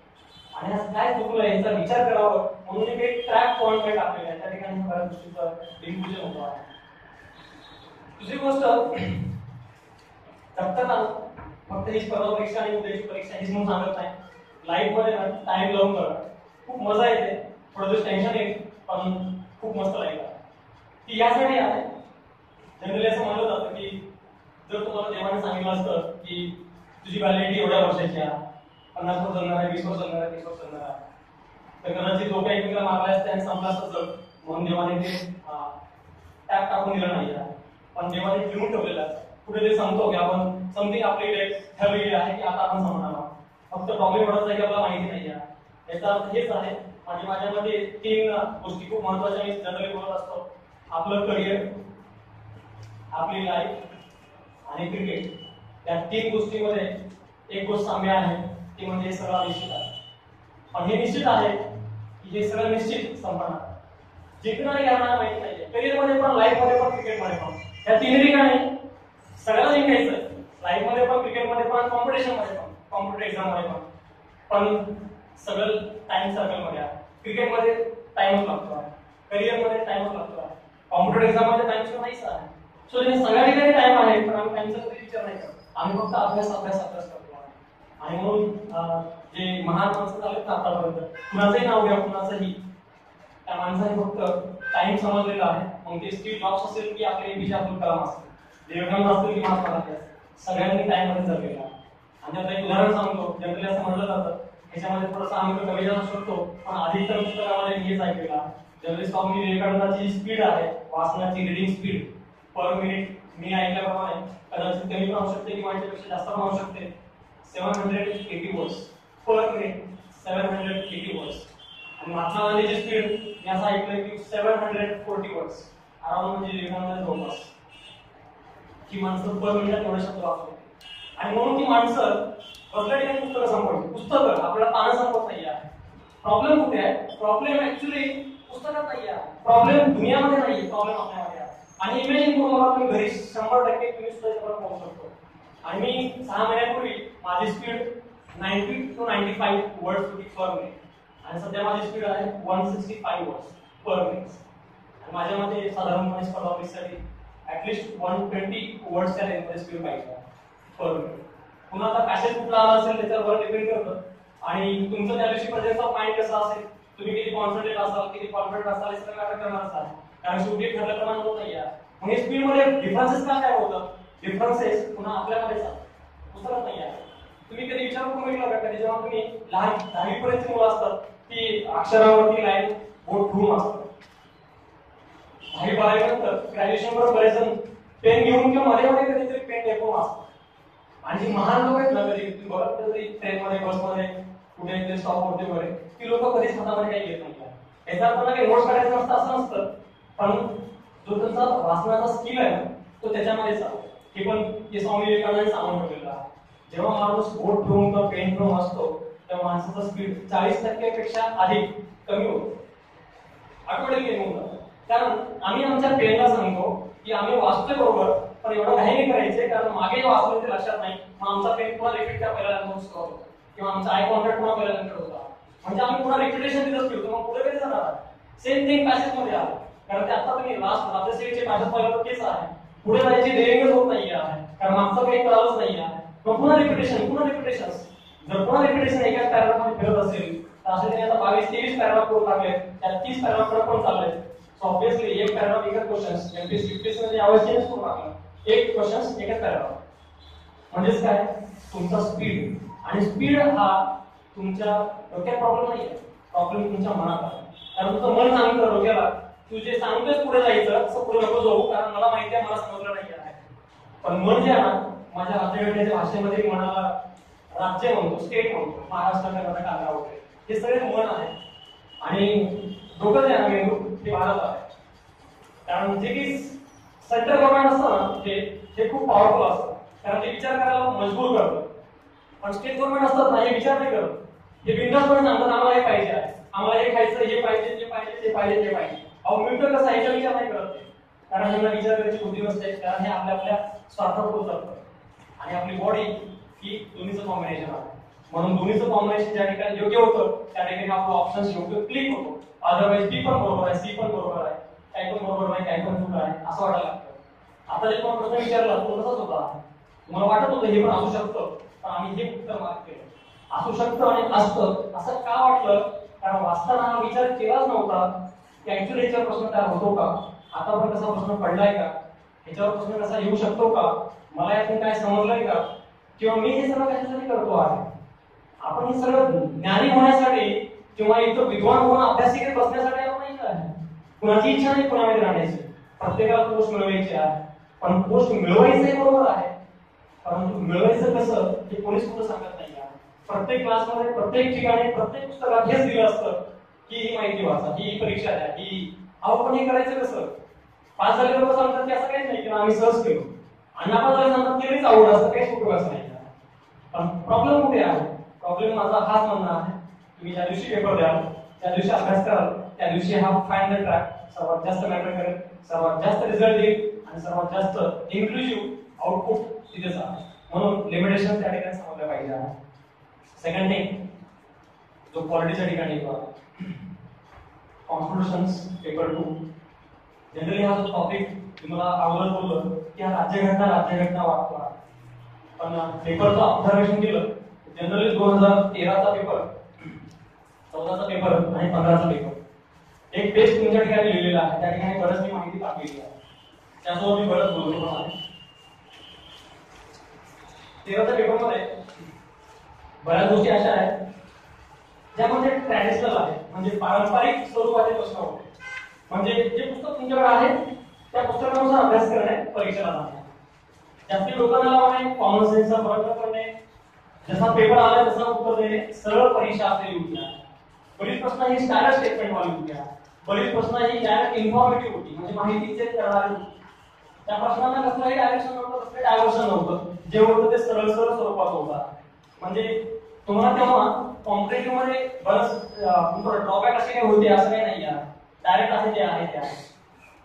A: आणि आज काय चुकलं याचा विचार करावा. म्हणून एक ट्रॅक पॉइंट टाकलेला आहे, त्या ठिकाणी बऱ्याच गोष्टीचं डिंक्लुजन होतं आहे. दुसरी गोष्ट, जगताना फक्त ही स्पर्धा परीक्षा आणि उद्याची परीक्षा हीच म्हणून सांगत नाही. लाईफ मध्ये ना टाइम लावून करा, खूप मजा येते, थोडं दिवस टेन्शन येईल, पण खूप मस्त लाईफ आहे ती. यासाठी आहे जनरली असं म्हणलं जातं की जर तुम्हाला देवाने सांगितलं असतं की तुझी व्हॅलिडिटी एवढ्या वर्षाची आहे, 50 वर्ष चालणार आहे, 20 वर्ष चालणार आहे, 30 वर्ष चालणार आहे. तर कदाचित लोक एकमेकाला मारला असते आणि संपला असतं, म्हणून देवाने ते टॅप टाकून दिलं नाही आहे. पण देवाने लिहून ठेवलेलं आहे, कुठे ते सांगतो की आपण समथिंग आपली डेट ठरलेली आहे की आता आपण संपणार आहोत. फक्त प्रॉब्लेम एवढाच आहे की आपल्याला माहिती नाही आहे. याचा अर्थ हेच आहे, म्हणजे माझ्यामध्ये 3 गोष्टी खूप महत्त्वाच्या मी जनरली बोलत असतो. आपलं करिअर, आपली लाईफ आणि क्रिकेट. या 3 गोष्टीमध्ये एक गोष्ट साम्य आहे, ती म्हणजे हे सगळं निश्चित आहे. पण हे निश्चित आहे की हे सगळं निश्चित संपणार. जिंकणार की हारणार माहिती नाहीये. करिअरमध्ये पण, लाईफमध्ये पण, क्रिकेटमध्ये पण. या 3 ठिकाणी सगळ्याला जिंकायचं आहे. लाईफमध्ये पण, क्रिकेटमध्ये पण, कॉम्पिटिशनमध्ये पण, कॉम्पिटेटिव्ह एक्झाममध्ये पण. पण सगळं टाइम सर्कलमध्ये आहे. क्रिकेटमध्ये टाइमच लागतो आहे, करिअरमध्ये टाइमच लागतो आहे, कॉम्पिटेटिव्ह एक्झाममध्ये टाइम नाहीच आहे. सो हे सगळ्या ठिकाणी टाइम आहे, पण आम्ही टाइमचा कधी विचार नाही करत. आम्ही फक्त अभ्यास करतो. आणि म्हणून जे महान माणसं झालेत ना आतापर्यंत, कुणाचंही नाव घ्या, कुणाचंही, त्या माणसाने फक्त टाइम समजलेला आहे. मग ते स्टीव्ह जॉब्स असेल की आपले एपीजे अब्दुल कलाम असतील, विवेकानंद असतील की महात्मा गांधी असतील, सगळ्यांनी टाइम मध्ये जगलेला आहे. आणि आता एक उदाहरण सांगतो, जनरली असं म्हटलं जातं, ह्याच्यामध्ये थोडासा आम्ही कमी जाऊ शकतो, पण अधिकतर पुस्तकामध्ये मी हेच ऐकलेलं आहे. जनरली स्वामी विवेकानंदाची स्पीड आहे वाचनाची, रिडिंग स्पीड पर मिनिट, मी ऐकल्याप्रमाणे कदाचित कमी पण होऊ शकते किंवा याच्यापेक्षा जास्त पण होऊ शकते, 780 वर्ड्स पर मिनिट, 780 वर्ड्स. आणि महात्मा गांधीची स्पीड मी असं ऐकलंय की 740 वर्ड्स, अराउंड म्हणजे विवेकानंद जवळपास. ही माणसं पर मिनिटात एवढे शब्द वाचतो. आणि म्हणून ती माणसं बसल्या ठिकाणी पुस्तकं संपवली. पुस्तकं आपल्याला पानं संपत नाही आहे. प्रॉब्लेम कुठे आहे? प्रॉब्लेम ऍक्च्युली पुस्तकात नाही आहे, प्रॉब्लेम दुनियामध्ये नाही, प्रॉब्लेम आपल्यामध्ये आहे. आणि इमॅजिन करून बघा, तुम्ही घरी 100% तुम्ही सुद्धा याच्यावर पाहू शकतो. आणि मी 6 महिन्यापूर्वी माझी स्पीड 90 to 95 वर्ड्स होती पर मिनिट, आणि सध्या माझी स्पीड आहे 165 वर्ड्स पर मिनिट. आणि माझ्यामध्ये साधारणपणे स्पर्धा परीक्षेसाठी ऍटलीस्ट 120 वर्ड्सच्या रेंजमध्ये स्पीड पाहिजे पर मिनिट. पुन्हा आता पॅसेज कुठला आला असेल त्याच्यावर डिपेंड करतं, आणि तुमचं त्या दिवशी प्रेझेन्स ऑफ माइंड कसं असेल, तुम्ही किती कॉन्सन्ट्रेट असाल, किती कॉन्फिडंट असाल, हे सगळं मॅटर करणार असाल. कारण शेवटी ठरल्याप्रमाणे होत नाही आहे. मग हे स्पीडमध्ये डिफरन्सेस काय होतं? डिफरन्सेस पुन्हा आपल्यामध्येच आहेत, पुस्तकात नाही आहे. तुम्ही कधी विचार करून बघितला का, कधी जेव्हा तुम्ही लहान 10वी पर्यंतची मुलं असतात, ती अक्षरावरती लाईन बोट ठेवून असतात. 10वी 12वी नंतर ग्रॅज्युएशन वर बरेच जण पेन घेऊन किंवा मध्ये कधीतरी पेन टेकून असतात. आणि जी महान लोक आहेत ना, कधी तुम्ही बघत तरी ट्रेनमध्ये, बसमध्ये, कुठे स्टॉप होते वगैरे, ती लोक कधीच हातामध्ये काही घेत नाही. याचा अर्थ काही नोट्स काढायचं नसतं असं नसतं, पण जो त्यांचा वाचनाचा स्किल आहे ना, तो त्याच्यामध्येच आहे. हे पण ते स्वामी विवेकानंदांनी सांगून ठेवलेलं आहे. जेव्हा माणूस बोट ठेवून किंवा पेन ठेवून असतो, तेव्हा माणसाचा स्पीड 40% पेक्षा अधिक कमी होतो, ऑटोमॅटिकली कमी होतं. कारण आम्ही आमच्या पेनला सांगतो की आम्ही वाचतोय बरोबर, पण एवढं काही नाही करायचे, कारण मागे वाचलं ते लक्षात नाही. मग आमचा पेन पुन्हा रिपीट त्या पहिल्या नोट्स होतो, किंवा आमचा आय कॉन्टॅक्ट पुन्हा पहिल्या नंतर होता. म्हणजे आम्ही पुन्हा रिपिटेशन तिथंच ठेवतो, मग पुढे कधी जाणार? सेम थिंग पॅसेज मध्ये आहे. कारण ते आता तुम्ही लास्ट राज्यसेवेचे पॅसेज पाहिलं तेच आहे, पुढे जायची डेअरिंगच होत नाही आहे, कारण मागचं काही कळालंच नाही आहे. मग पुन्हा रिपिटेशन, पुन्हा रिपिटेशन. जर पुन्हा रिपिटेशन एकाच पॅराग्राफ मध्ये फिरत असेल, तर असे त्यांनी आता 22-23 पॅराग्राफ करून टाकले, त्यात 30 पॅराग्राफ पण चालले. सो ऑब्विसली एक पॅराग्राफ एकच क्वेश्चन, एमपीएससी यूपीएससी मध्ये यावेळेस चेंज करून टाकलं, एक क्वेश्चन एकच पॅराग्राफ. म्हणजेच काय, तुमचा स्पीड. आणि स्पीड हा तुमच्या डोक्यात प्रॉब्लेम नाही आहे, प्रॉब्लेम तुमच्या मनात आहे. कारण तुझं मन सांगतं डोक्याला, तू जे सांगतोय पुढे जायचं, असं पुढे नको जाऊ, कारण मला माहिती आहे, मला समजलं नाही आहे. पण मन जे आहे ना, माझ्या राज्यघटनेच्या भाषेमध्ये मनाला राज्य म्हणतो, स्टेट म्हणतो, महाराष्ट्र, कर्नाटक, आंध्र वगैरे, हे सगळे मन आहे. आणि डोकं जे आहे मेंदू, ते भारत आहे. कारण जे की सेंट्रल गव्हर्नमेंट असतं ना, ते खूप पॉवरफुल असतं, कारण ते विचार करायला मजबूर करतं. पण स्टेट गव्हर्नमेंट असतात ना, हे विचार नाही करत, हे बिंदासपणे सांगतात आम्हाला हे पाहिजे आहे, आम्हाला हे खायचं, हे पाहिजे, ते पाहिजे, ते पाहिजे, ते पाहिजे. अहो मिळतं कसं, ह्याचा विचार नाही करत ते, कारण ह्यांना विचार करायची बुद्धी नसते, कारण हे आपल्या स्वार्थापुरतं चालतं. आणि आपली बॉडी ही दोन्हीचं कॉम्बिनेशन आहे. म्हणून दोन्हीचं कॉम्बिनेशन ज्या ठिकाणी योग्य होतं, त्या ठिकाणी आपलं ऑप्शन योग्य क्लिक होतो. अदरवाईज बी पण बरोबर आहे, सी पण बरोबर आहे, काही पण बरोबर नाही, काही पण चूक आहे, असं वाटायला लागतं. आता जे तुम्हाला प्रश्न विचारला तो तसाच होता, तुम्हाला वाटत होतं हे पण असू शकतं, पण आम्ही हे उत्तर मार्क केलं. असू शकतं आणि असतं असं का वाटलं? कारण वाचताना हा विचार केलाच नव्हता की ऍक्च्युअली याच्यावर प्रश्न तयार होतो का, आता पण कसा प्रश्न पडलाय का, याच्यावर प्रश्न कसा येऊ शकतो का, मला यातून काय समजलंय का. किंवा मी हे सगळं कशासाठी करतो आहे, आपण हे सगळं ज्ञानी होण्यासाठी किंवा इथं विद्वान होऊन अभ्यासिकेत बसण्यासाठी आपण नाही आहे. कुणाची इच्छा नाही कुणामध्ये राहण्याची, प्रत्येकाला पोस्ट मिळवायची आहे. पण पोस्ट मिळवायचं बरोबर आहे, परंतु मिळवायचं कसं हे कोणीच कुठं सांगत नाही आहे. प्रत्येक क्लासमध्ये प्रत्येक ठिकाणी प्रत्येक पुस्तकात हेच दिलं असतं की ही माहिती वाचा, ही परीक्षा द्या, ही अहो पण हे करायचं कसं. पास झाले लोक सांगतात की असं काहीच नाही की आम्ही सहज केलो, आणि आपण जर सांगतात की तरीच आवड असं काहीच उपयोगाचं नाही. पण प्रॉब्लेम कुठे आहे, प्रॉब्लेम माझा हाच म्हणणं आहे. तुम्ही ज्या दिवशी पेपर द्याल, त्या दिवशी अभ्यास कराल, त्या दिवशी हा फाइंड द ट्रॅक सर्वात जास्त मॅटर करेल, सर्वात जास्त रिझल्ट येईल आणि सर्वात जास्त इन्क्लुसिव्ह आउटपुट तिथेच आहे. म्हणून लिमिटेशन त्या ठिकाणी समजलं पाहिजे. सेकंड थिंग जो पॉलिटिक्सच्या ठिकाणी कॉन्स्टिट्यूशन्स पेपर 2 जनरली हा जो टॉपिक तुम्हाला अगोदर बोललो की हा राज्यघटना वाटतो, पण पेपरचं ऑब्झर्वेशन केलं जनरली 2013चा पेपर, 14चा पेपर आणि 15चा पेपर एक पेज तुमच्या ठिकाणी लिहिलेला आहे. त्या ठिकाणी बरंच मी माहिती टाकलेली आहे, त्यासोबत मी बरंच बोलतो पण आहे. 13च्या पेपरमध्ये बऱ्याच गोष्टी अशा आहेत ज्यामध्ये ट्रॅडिशनल आहे, म्हणजे पारंपरिक स्वरूपाचे प्रश्न होते. म्हणजे जे पुस्तक तुमच्याकडे आहे त्या पुस्तकानुसार अभ्यास करणे, परीक्षेला जाणे. जास्ती लोकांना लावणे, कॉमन सेन्सचा प्रयत्न करणे, जसा पेपर आला तसा उत्तर देणे, सरळ परीक्षा असलेली होती. बरीच प्रश्न ही स्टँडर्ड स्टेटमेंट वाली होती, बरीच प्रश्न ही डायरेक्ट इन्फॉर्मेटिव्ह होती, म्हणजे माहितीचे करणारी होती. त्या प्रश्नांना कसलंही डायरेक्शन नव्हतं, कसलंही डायव्हर्शन नव्हतं, जे होतं ते सरळ स्वरूपात होतं. म्हणजे तुम्हाला तेव्हा कॉम्पिटेटिव्ह मध्ये बरंच ड्रॉबॅक असे काही होते असं काही नाही आहे, डायरेक्ट असे जे आहे ते आहे.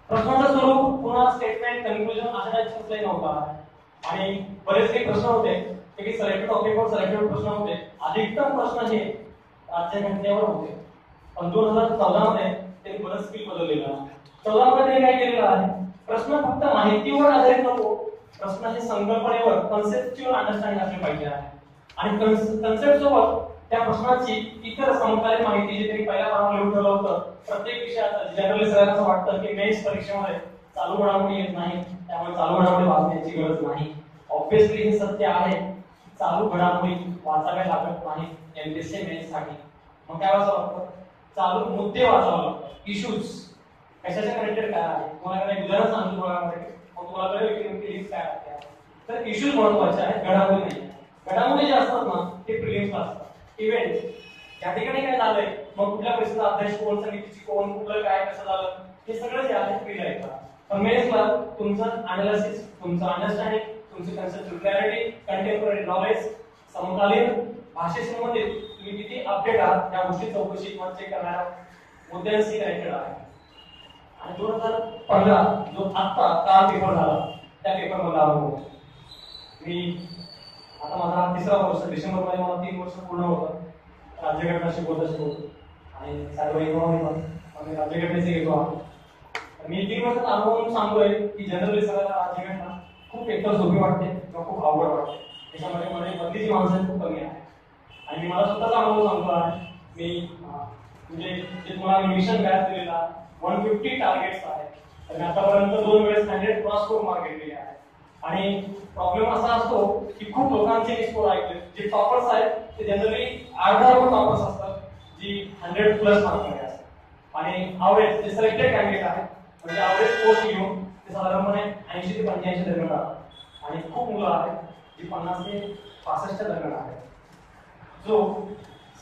A: प्रश्नाचं स्वरूप पुन्हा स्टेटमेंट कन्क्लुजन अशा टाईपचं नव्हता. आणि बरेच काही प्रश्न होते ते की सिलेक्टेड टॉपिकवर सिलेक्टेड प्रश्न होते. अधिकतम प्रश्न हे राज्यघटनेवर होते. पण 2014 मध्ये त्यांनी बरंच स्किल बदललेलं आहे. 14 मध्ये त्यांनी काय केलेलं आहे, प्रश्न फक्त माहितीवर आधारित नको, प्रश्न हे संकल्पनेवर कन्सेप्च्युअल अंडरस्टँडिंग असले पाहिजे आहे. आणि कन्सेप्ट सोबत त्या प्रश्नाची इतर समकालीन माहिती जी त्यांनी पहिल्या पानावर लिहून ठेवलं होतं. प्रत्येक विषयाचं जनरली सगळ्यांना वाटतं की मेन्स परीक्षेमध्ये चालू घडामोडी येत नाही, त्यामुळे चालू घडामोडी वाचण्याची गरज नाही. ऑब्विसली हे सत्य आहे, चालू घडामोडी वाचाव्या लागत नाही एमपीएससी मेन्स साठी. मग काय वाचावं लागतं, चालू मुद्दे वाचावं लागतं, इश्यूज कशाच्या कनेक्टेड काय आहे. तुम्हाला काही उदाहरण सांगतो बघामध्ये, मग तुम्हाला कळेल की नेमकी लिस्ट काय आहे. तर इश्यूज महत्त्वाचे आहेत, घडामोडी नाही. घडामोडी जे असतात ना ते प्रिलिम्सला असतात, इव्हेंट. या ठिकाणी काय झालंय, मग कुठल्या परिस्थितीचा अध्यक्ष कोण, समितीची कोण, कुठलं काय कसं झालं, हे सगळं जे आहे प्रिला येतात. पण मेन्सला तुमचं अनालिसिस, तुमचं अंडरस्टँडिंग, तुमची कन्सेप्च्युअल क्लॅरिटी, कंटेम्पररी नॉलेज, समकालीन भाषेसंबंधित तुम्ही किती अपडेट आहात या गोष्टी चौकशी किंवा चेक करणाऱ्या मुद्द्यांशी कनेक्टेड आहे. आणि 2015 जो आत्ता काल पेपर झाला त्या पेपरमध्ये आलो मी. आता माझा तिसरा वर्ष, डिसेंबर मध्ये मला 3 वर्ष पूर्ण होतं राज्यघटना शिकवतो आणि आम्ही राज्यघटनेचे घेतो. मी 3 वर्षाचा अनुभव सांगतोय की जनरली सगळ्याला राज्यघटना खूप एकतर सोपी वाटते किंवा खूप अवघड वाटते. त्याच्यामध्ये मध्ये बदलीची माणसं खूप कमी आहे. आणि मी मला स्वतःचा अनुभव सांगतो आहे. मी म्हणजे जे तुम्हाला मिशन बॅच दिलेला 150 टार्गेट्स आहेत, तर मी आतापर्यंत 2 वेळेस 100+ मार्क घेतलेले आहेत. आणि प्रॉब्लेम असा असतो की खूप लोकांचे स्कोर ऐकले, जे टॉपर्स आहेत ते जनरली अर्धा टॉपर्स असतात, जी 100+ मार्क असतात. आणि ॲव्हरेज जे सिलेक्टेड कॅन्डिडेट आहेत, म्हणजे ॲव्हरेज पोस्ट घेऊन ते साधारणपणे 80 ते 85 दरम्यान राहतात. आणि खूप मुलं आहेत जी 50 ते 65 दरम्यान आहेत. जो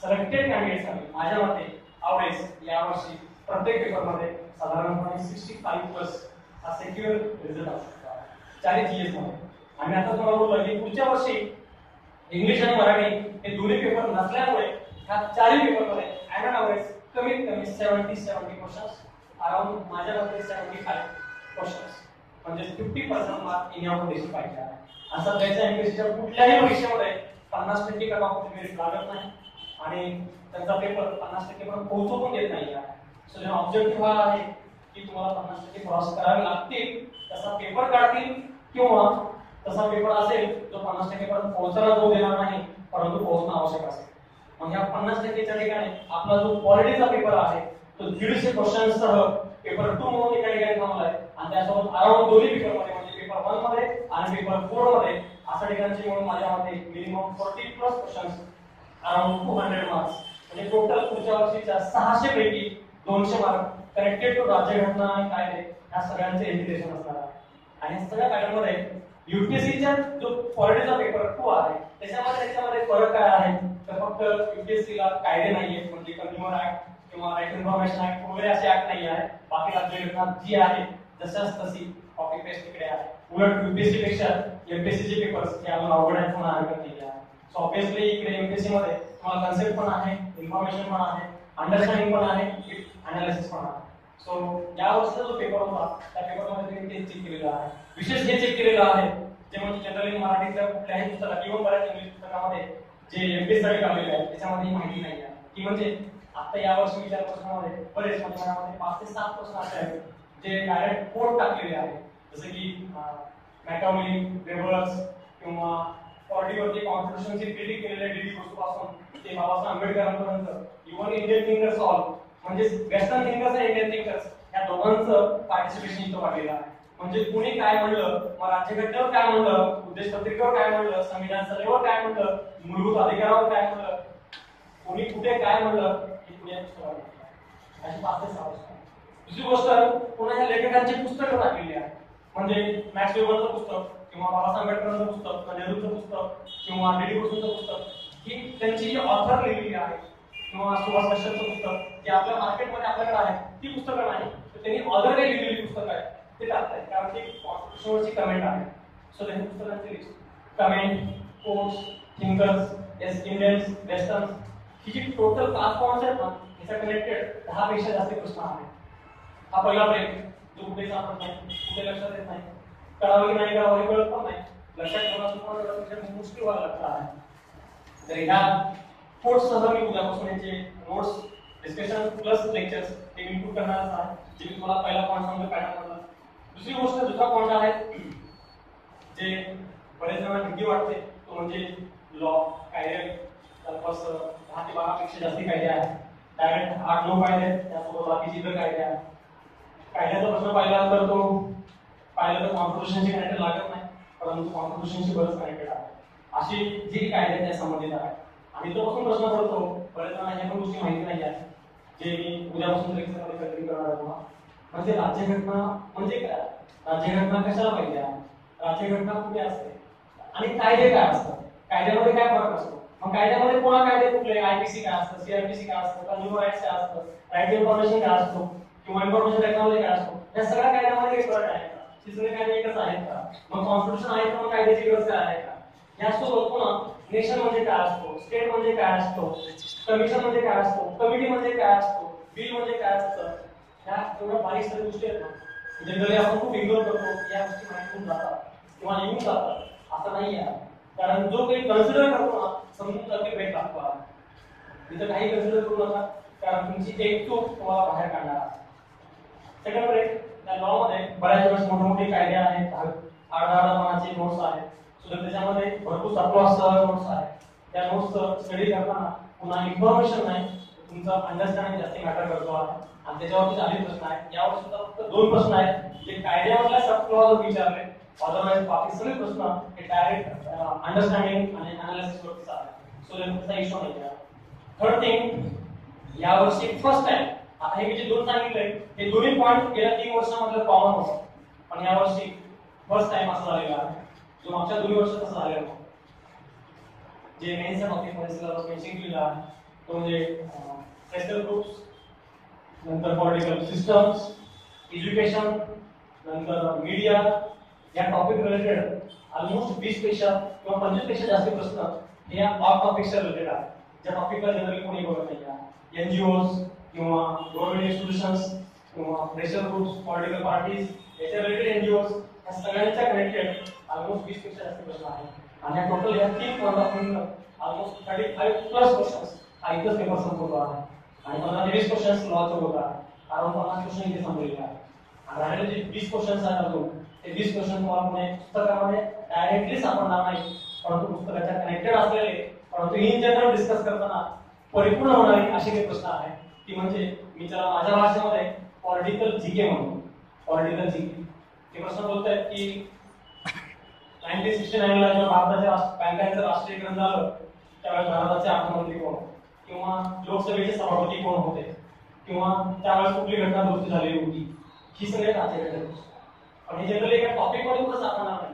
A: सिलेक्टेड कॅन्डिडेट्स आहेत माझ्या मते ॲव्हरेज यावर्षी प्रत्येक पेपरमध्ये साधारणपणे 65+ हा सेक्युअर रिझल्ट असतो चारही जीएस मध्ये. आणि आता तुम्हाला बोललो की पुढच्या वर्षी इंग्लिश आणि मराठी हे दोन्ही पेपर नसल्यामुळे ह्या चारही पेपरमध्ये ॲन ॲव्हरेज कमीत कमी 70 क्वेश्चन्स, अराउंड माझ्या मते 75 क्वेश्चन्स, म्हणजे 50% मार्क इनआउट दिसले पाहिजे. आणि सध्याच्या एमपीएससीच्या कुठल्याही परीक्षेमध्ये 50% कट ऑफ मेरिट लागत नाही आणि त्यांचा पेपर 50% पण पोहोचू पण देत नाही. सो जो ऑब्जेक्टिव्ह हा आहे की तुम्हाला 50% क्रॉस करावे लागतील, तसा पेपर काढतील किंवा तसा पेपर असेल जो 50% पर्यंत पोहोचायला जो देणार नाही, परंतु पोहोचणं आवश्यक असेल. मग या 50%च्या ठिकाणी आपला जो पॉलिटिचा पेपर आहे तो 150 क्वेश्चन्ससह पेपर 2 म्हणून एका ठिकाणी थांबलाय. आणि त्यासोबत अराउंड दोन्ही पेपरमध्ये म्हणजे पेपर 1 मध्ये आणि पेपर 4 मध्ये 60 ठिकाणचे म्हणून माझ्या मते minimum 40 plus questions around 200 marks म्हणजे टोटल पुढच्या वर्षीच्या 600 पैकी 200 मार्क कनेक्टेड टू राज्यघटना आणि कायदे या सगळ्यांचे एज्युकेशन असणार आहे. आणि सगळ्या कायद्यांमध्ये युपीएससीचा जो पॉलिटिचा पेपर 2 आहे त्याच्यामध्ये फरक काय आहे तर फक्त युपीएससीला कायदे नाहीये म्हणजे कंझ्युमर ऍक्ट किंवा राईट इन्फॉर्मेशन ऍक्ट वगैरे असे ऍक्ट नाही आहे. बाकी राज्यघटना जी आहे जशाच तशी कॉपी पेस्ट तिकडे आहे. उलट युपीएससी पेक्षा एमपीएससी चे पेपर्स हे अजून अवघड आहेत म्हणून हरकत नाही आहे. सो ऑब्विसली इकडे एमपीएससी मध्ये तुम्हाला कन्सेप्ट पण आहे, इन्फॉर्मेशन पण आहे, अंडरस्टँडिंग पण आहे, अनालिसिस पण आहे. सो या वर्षीचा जो पेपर होता त्या पेपरमध्ये तुम्ही तेच चेक केलेलं आहे. विशेष हे चेक केलेलं आहे जे म्हणजे जनरली मराठीतल्या कुठल्याही पुस्तकात किंवा बऱ्याच इंग्लिश पुस्तकामध्ये जे एमपीएससी साठी काढलेले आहे त्याच्यामध्ये ही माहिती नाही आहे की म्हणजे आता या वर्षी विचार प्रश्नामध्ये बरेच म्हणजे 5 ते 7 प्रश्न असे आहेत जे डायरेक्ट कोड टाकलेले आहेत. जसे की मॅकॅवली, वेबर्स किंवा 40 वरती कॉन्स्टिट्यूशनची क्रिटिक केलेले डीडी पासून ते बाबासाहेब आंबेडकरांपर्यंत इव्हन इंडियन थिंकर्स ऑल म्हणजे वेस्टर्न थिंकर्स आणि इंडियन थिंकर्स या दोघांचं पार्टिसिपेशन इथं वाढलेलं आहे. म्हणजे कुणी काय म्हणलं, मग राज्यघटनेवर काय म्हणलं, उद्देश पत्रिकेवर काय म्हणलं, संविधान सभेवर काय म्हणलं, मूलभूत अधिकारावर काय म्हणलं, कोणी कुठे काय म्हणलं हे पुण्यात पुस्तकात अशी 5 ते 6 पुस्तकं. दुसरी गोष्ट पुन्हा या लेखकांची पुस्तकं टाकलेली आहे. म्हणजे मॅक्स वेबरचं पुस्तक किंवा बाबासाहेब आंबेडकरांचं पुस्तक किंवा नेहरूंचं पुस्तक किंवा डीडी बोसचं पुस्तक ही त्यांची जी ऑथर लिहिलेली आहे किंवा सुभाष कश्यपचं पुस्तक जे आपल्या मार्केटमध्ये आपल्याकडे आहे ती पुस्तकं नाही तर त्यांनी ऑथर काही लिहिलेली पुस्तकं आहेत ते टाकतात कारण ती कॉन्स्टिट्यूशनवरची कमेंट आहे. सो त्यांनी पुस्तकांची list comment, quotes, thinkers, Indians, westerns ही जी टोटल 5 पॉइंट्स आहेत ना याच्या कनेक्टेड 10 पेक्षा जास्त प्रश्न आहेत. हा पहिला ब्रेक जो कुठे सापडत नाही, कुठे लक्षात येत नाही, कळावं की नाही कळावं हे कळत पण नाही, लक्षात ठेवणं तुम्हाला मुश्किल व्हायला लागतं आहे. तर ह्या कोर्ससह मी उद्यापासून याचे नोट्स, डिस्कशन प्लस लेक्चर्स हे इनपुट करणार आहे जे मी तुम्हाला पहिला पॉईंट सांगतो पॅटर्न. दुसरी गोष्ट दुसरा पॉईंट आहे जे बरेच जणांना भीती वाटते तो म्हणजे लॉ कायदे. जवळपास 10 ते 12 पेक्षा जास्त कायदे आहेत. डायरेक्ट 8-9 कायदे आहेत त्यासोबत बाकीचे इतर कायदे आहेत. कायद्याचा प्रश्न पाहिला तर कॉन्स्टिट्यूशनशी कनेक्टेड लागत नाही परंतु कॉन्स्टिट्यूशनशी बरंच कनेक्टेड आहे. अशी जी कायदे त्या संबंधित आहे आणि इथपासून प्रश्न पडतो बरेच जणांना ह्या पण गोष्टी माहिती नाही आहेत जे मी उद्यापासून लेक्चरमध्ये कंटिन्यू करणार आहे तुम्हाला. म्हणजे राज्यघटना म्हणजे काय, राज्यघटना कशाला पाहिजे, राज्यघटना कुठे असते आणि कायदे काय असतात, कायद्यामध्ये काय फरक असतो, मग कायद्यामध्ये कोणा कायदे कुठले, आयपीसी काय असतं, सीआरपीसी काय असतं, कंझ्युमर राईट्स काय असतं, राईट टू इन्फॉर्मेशन काय असतो किंवा इन्फॉर्मेशन टेक्नॉलॉजी काय असतो, या सगळ्या कायद्यामध्ये काही फरक आहे का, हे सगळे कायदे एकच आहेत का, मग कॉन्स्टिट्यूशन आहे तर मग कायद्याची गरज काय आहे का, यासोबत पुन्हा नेशन म्हणजे काय असतो, स्टेट म्हणजे काय असतो, कमिशन म्हणजे काय असतो, कमिटी म्हणजे काय असतो, बिल म्हणजे काय असतं, ह्या एवढ्या बारीक सगळ्या गोष्टी आहेत ना जनरली आपण खूप इग्नोर करतो. या गोष्टी माहिती होऊन जातात किंवा येऊन जातात असं नाही आहे. कारण जो काही कन्सिडर करतो ना समजून जाते ब्रेक लागतो. तिथं काही कन्सिडर करू नका कारण तुमची एक चूक तुम्हाला बाहेर काढणार आहे. सेकंड ब्रेक त्या लॉ मध्ये बऱ्याच वेळेस मोठे मोठे कायदे आहेत, 8-10 पानाचे नोट्स आहेत. सो त्याच्यामध्ये भरपूर सत्वासह नोट्स आहेत. त्या नोट्स स्टडी करताना पुन्हा इन्फॉर्मेशन नाही तुमचा अंडरस्टँडिंग जास्त मॅटर करतो आहे आणि त्याच्यावरती 40 प्रश्न आहेत. यावर्षी फक्त 2 प्रश्न आहेत जे कायद्यामधल्या सब क्लॉज विचारले, अदरवाइज बाकी सगळे प्रश्न हे डायरेक्ट अंडरस्टँडिंग आणि अनालिसिस वरती आहेत. सो त्याचा इश्यू नाही आहे. थर्ड थिंग यावर्षी फर्स्ट टाइम आता हे मी जे 2 सांगितले हे दोन्ही पॉइंट गेल्या 3 वर्षांमधलं कॉमन होतं पण यावर्षी फर्स्ट टाइम असं झालेलं आहे जो मागच्या 2 वर्षात असं झालेलं होतं. जे मेन्सच्या टॉपिकमध्ये सिलेबस मेन्शन केलेला आहे तो म्हणजे स्पेशल ग्रुप्स, नंतर पॉलिटिकल सिस्टम्स, एज्युकेशन, नंतर मीडिया या टॉपिक रिलेटेड ऑलमोस्ट 20 पेक्षा किंवा 25 पेक्षा जास्त प्रश्न हे या ऑफ टॉपिक्सच्या रिलेटेड आहेत ज्या टॉपिकला जनरली कोणी बघत नाही आहे. एनजीओज किंवा गव्हर्नमेंट इन्स्टिट्यूशन्स किंवा प्रेशर ग्रुप्स, पॉलिटिकल पार्टीज याच्या रिलेटेड एनजीओज या सगळ्यांच्या कनेक्टेड ऑलमोस्ट 20 पेक्षा जास्त प्रश्न आहेत आणि टोटल या 3 point of view almost 35 plus questions हा एकच पेपर संपवतो आहे आणि 15 ते 20 क्वेश्चन्स लॉचं होत आहे. अराउंड 50 क्वेश्चन इथे संपलेले आहेत आणि राहिलेले जे 20 क्वेश्चन्स आहेत अजून ते 20 क्वेश्चन तुम्हाला पुणे पुस्तकामध्ये डायरेक्टली सापडणार नाही परंतु पुस्तकाच्या कनेक्टेड असलेले परंतु इन जनरल डिस्कस करताना परिपूर्ण होणारी असे काही प्रश्न आहेत की म्हणजे मी त्याला माझ्या भाषेमध्ये पॉलिटिकल जीके म्हणतो. पॉलिटिकल जीके ते प्रश्न बोलतायत की 1969 ला जेव्हा भारताच्या बँकांचं राष्ट्रीयकरण झालं त्यावेळेस भारताचे अर्थमंत्री कोण किंवा लोकसभेचे सभापती कोण होते किंवा त्यावेळेस कुठली घटना दुरुस्ती झालेली होती ही सगळे राज्यघटना. पण हे जनरली एका टॉपिक मध्ये कुठं सापडणार नाही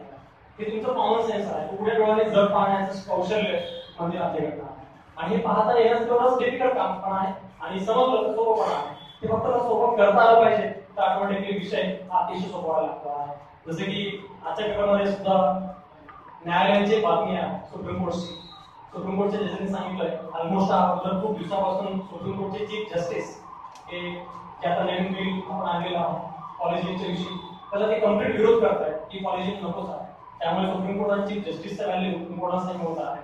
A: हे तुमचं कॉमन सेन्स आहे. उघड्या डोळ्याने जग पाहण्याचं कौशल्य म्हणजे राज्यघटना आहे. आणि हे पाहता येण्याचं तेवढंच डिफिकल्ट काम पण आहे आणि समजलं तर सोपं पण आहे. ते फक्त सोपं करता आलं पाहिजे तर ऑटोमॅटिकली विषय हा अतिशय सोपा व्हायला लागतो आहे. जसे की आजच्या पेपरमध्ये सुद्धा न्यायालयाची बातमी आहे सुप्रीम कोर्टची. सुप्रीम कोर्टच्या जजेसनी सांगितलंय ऑलमोस्ट अगोदर खूप दिवसापासून सुप्रीम कोर्टचे चीफ जस्टिस हे जे आता नवीन बिल आपण आणलेलं आहे पॉलिसीच्या विषयी त्याला ते कम्प्लीट विरोध करतायत की पॉलिसी नकोच आहे. त्यामुळे सुप्रीम कोर्टात चीफ जस्टिसचा व्हॅल्यू इम्पॉर्टन्स होत आहे.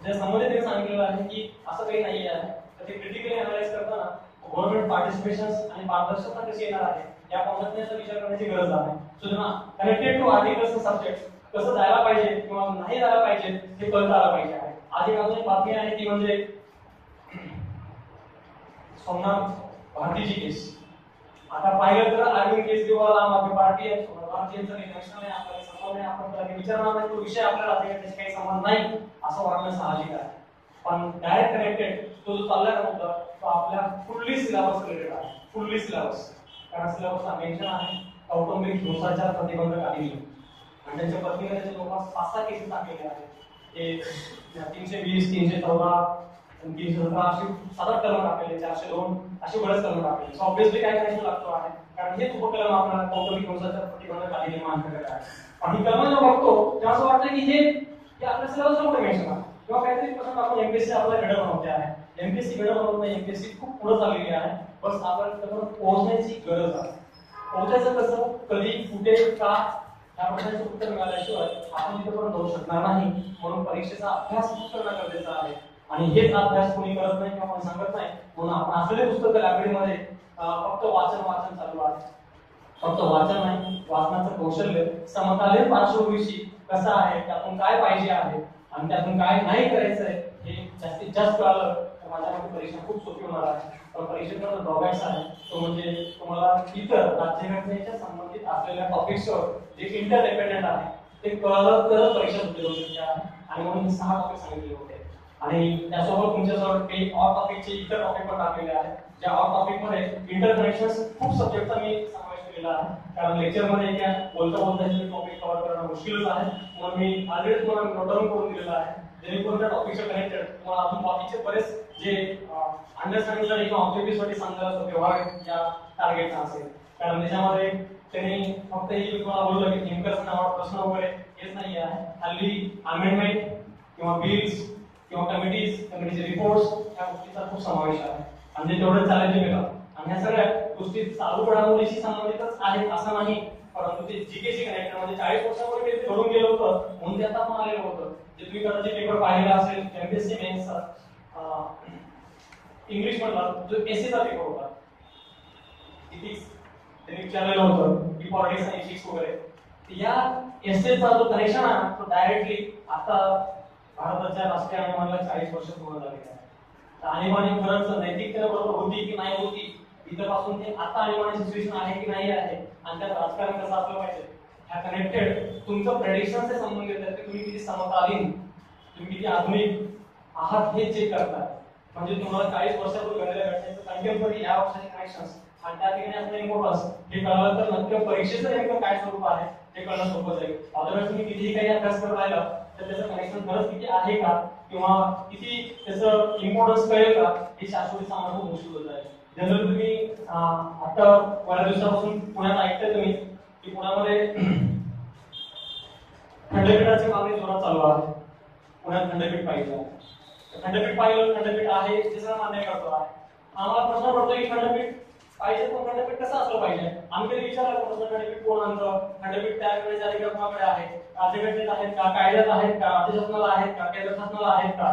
A: त्या संबंधित त्यांनी सांगितलेलं आहे की असं काही नाही आहे तर ते क्रिटिकली अनालाइज करताना गव्हर्नमेंट पार्टिसिपेशन आणि पारदर्शकता कशी येणार आहे या पद्धतीचा विचार करण्याची गरज आहे. सुद्धा कनेक्टेड टू आर्टिकल्स सब्जेक्ट कसं जायला पाहिजे किंवा नाही जायला पाहिजे हे कळता आलं पाहिजे आहे. आज एक अजून एक बातमी आहे ती म्हणजे सोमनाथ भारतीची केस. आता पाहिलं तर अरविंद केजरीवाल आम आदमी पार्टी आहे भारतीयांचं नॅशनल आहे आपल्याला संबंध आहे आपण त्याला विचारणार नाही तो विषय आपल्याला राज्याशी काही संबंध नाही असं वाटणं साहजिक आहे. पण डायरेक्ट कनेक्टेड तो जो चालला नव्हता तो आपल्या फुल्ली सिलेबस रिलेटेड आहे. फुल्ली सिलेबस कारण सिलेबसला मेन्शन आहे कौटुंबिक हिंसाचार प्रतिबंधक अधिनियम आणि त्यांच्या पत्नीने त्याच्या जवळपास 5-6 केसेस टाकलेल्या आहेत. ते 320, 314, 317 अशी 7 कलम टाकलेले 402 अशी बरेच कलम टाकलेले. सो ऑब्वियसली काय करायचं लागतो आहे कारण हे उपकलम आपल्याला कौटुंबिक हिंसाचार प्रतिबंधक अधिनियम अंतर्गत आहे. आणि कलम जेव्हा बघतो तेव्हा असं वाटतं की हे आपल्या सिलेबसला कुठे मेन्शन आहे किंवा काहीतरी प्रश्न आपण एमपीएससी आपल्याला घडवून बनवते आहे. एमपीएससी घडवून बनवत नाही. एमपीएससी खूप पुढे चाललेली आहे. बस आपल्याला त्याच्यावर पोहोचण्याची गरज आहे. पोहोचायचं कसं कधी कुठे का या प्रश्नाचं उत्तर मिळाल्याशिवाय आपण तिथपर्यंत जाऊ शकणार नाही. म्हणून परीक्षेचा अभ्यास करणं गरजेचं आहे आणि हेच अभ्यास कोणी करत नाही किंवा कोणी सांगत नाही. म्हणून आपण असलेले पुस्तक लायब्ररीमध्ये फक्त वाचन चालू आहे. फक्त वाचन नाही वाचनाचं कौशल्य समकालीन पार्श्वभूमीशी कसं आहे त्यातून काय पाहिजे आहे आणि त्यातून काय नाही करायचंय हे जास्तीत जास्त कळलं तर माझ्यामध्ये परीक्षा खूप सोपी होणार आहे. पण परीक्षेचा ड्रॉबॅक्स आहे तो म्हणजे तुम्हाला इतर राज्यघटनेच्या संबंधित असलेल्या टॉपिक्सवर जे इंटरडिपेंडंट आहे ते कळलं तर परीक्षा सोपी होऊ शकते आहे. आणि म्हणून 6 टॉपिक सांगितले होते आणि त्यासोबत तुमच्याजवळ काही ऑल टॉपिकचे इतर टॉपिक पण टाकलेले आहेत. ज्या ऑल टॉपिक मध्ये इंटरकनेक्शन्स खूप सब्जेक्टचा मी समावेश केलेला आहे कारण लेक्चर मध्ये क्या बोलता हे टॉपिक कव्हर करणं मुश्किलच आहे. म्हणून मी ऑलरेडी तुम्हाला नोट डाऊन करून दिलेला आहे जेणेकरून त्या टॉपिकच्या कनेक्टेड तुम्हाला अजून बाकीचे बरेच जे अंडरस्टँडिंग साठी किंवा ऑब्जेक्टिव्ह साठी सांगण्याचा व्यवहार या टार्गेटचा असेल. कारण त्याच्यामध्ये त्यांनी फक्त हे तुम्हाला बोललं की नेमकंच नावावर प्रश्न वगैरे हेच नाही आहे. हल्ली अमेंडमेंट किंवा बिल्स किंवा कमिटीचे रिपोर्ट्स या गोष्टीचा खूप समावेश आहे आणि तेवढं चॅलेंजिंग येतात. आणि ह्या सगळ्या गोष्टी चालू घडामोडीशी संबंधितच आहेत असं नाही परंतु ते जीकेशी कनेक्टेड म्हणजे 40 वर्षापूर्वी ते घडून गेलं होतं म्हणून ते आता पण आलेलं होतं. जे तुम्ही कदाचित पेपर पाहिलेला असेल एमपीएससी मेन्सचा इंग्लिश मधला जो एसएचा पेपर होता इथिक्स त्यांनी विचारलेलं होतं की पॉलिटिक्स आणि इथिक्स वगैरे या एसएचा जो कनेक्शन आहे तो डायरेक्टली आता भारताच्या राष्ट्रीय आणीबाणीला 40 वर्ष पूर्ण झालेली आहे. तर आणीबाणी खरंच नैतिकतेबरोबर होती की नाही होती इथपासून ते आता आणीबाणी सिच्युएशन आहे की नाही आहे आणि त्यात राजकारण कसं असलं पाहिजे ह्या कनेक्टेड तुमचं प्रेडिक्शनचे संबंधित आहे की तुम्ही किती समकालीन तुम्ही किती आधुनिक आहात हे चेक करता. म्हणजे तुम्हाला 40 वर्षापूर्वी घडलेल्या घटनेचं कंटेम्पररी या वर्षाचे कनेक्शन्स आणि त्या ठिकाणी असलेले इम्पॉर्टन्स हे कळलं तर नक्की परीक्षेचं नेमकं काय स्वरूप आहे हे कळणं सोपं जाईल. अदरवाईज तुम्ही कितीही काही अभ्यास करत राहिला तर त्याचं कनेक्शन खरंच किती आहे का किंवा किती त्याचं इम्पॉर्टन्स कळेल का हे शाश्वती सांगणं खूप मुश्किल होत आहे. जनरली तुम्ही आता बऱ्याच दिवसापासून पुण्यात ऐकताय तुम्ही की पुण्यामध्ये खंडपीठाची मागणी जोरात चालू आहे. पुण्यात खंडपीठ पाहिजे खंडपीठ पाहिलं खंडपीठ आहे हे सगळं मान्य करतो आहे. आम्हाला प्रश्न पडतो की खंडपीठ पाहिजे पण खंडपीठ कसं असलं पाहिजे. आम्ही कधी विचारलं प्रश्न खंडपीठ कोण आणतं खंडपीठ तयार करण्याचे अधिकार कोणाकडे आहे राज्यघटनेत आहेत का कायद्यात आहेत का राज्य शासनाला आहेत का केंद्र शासनाला आहेत का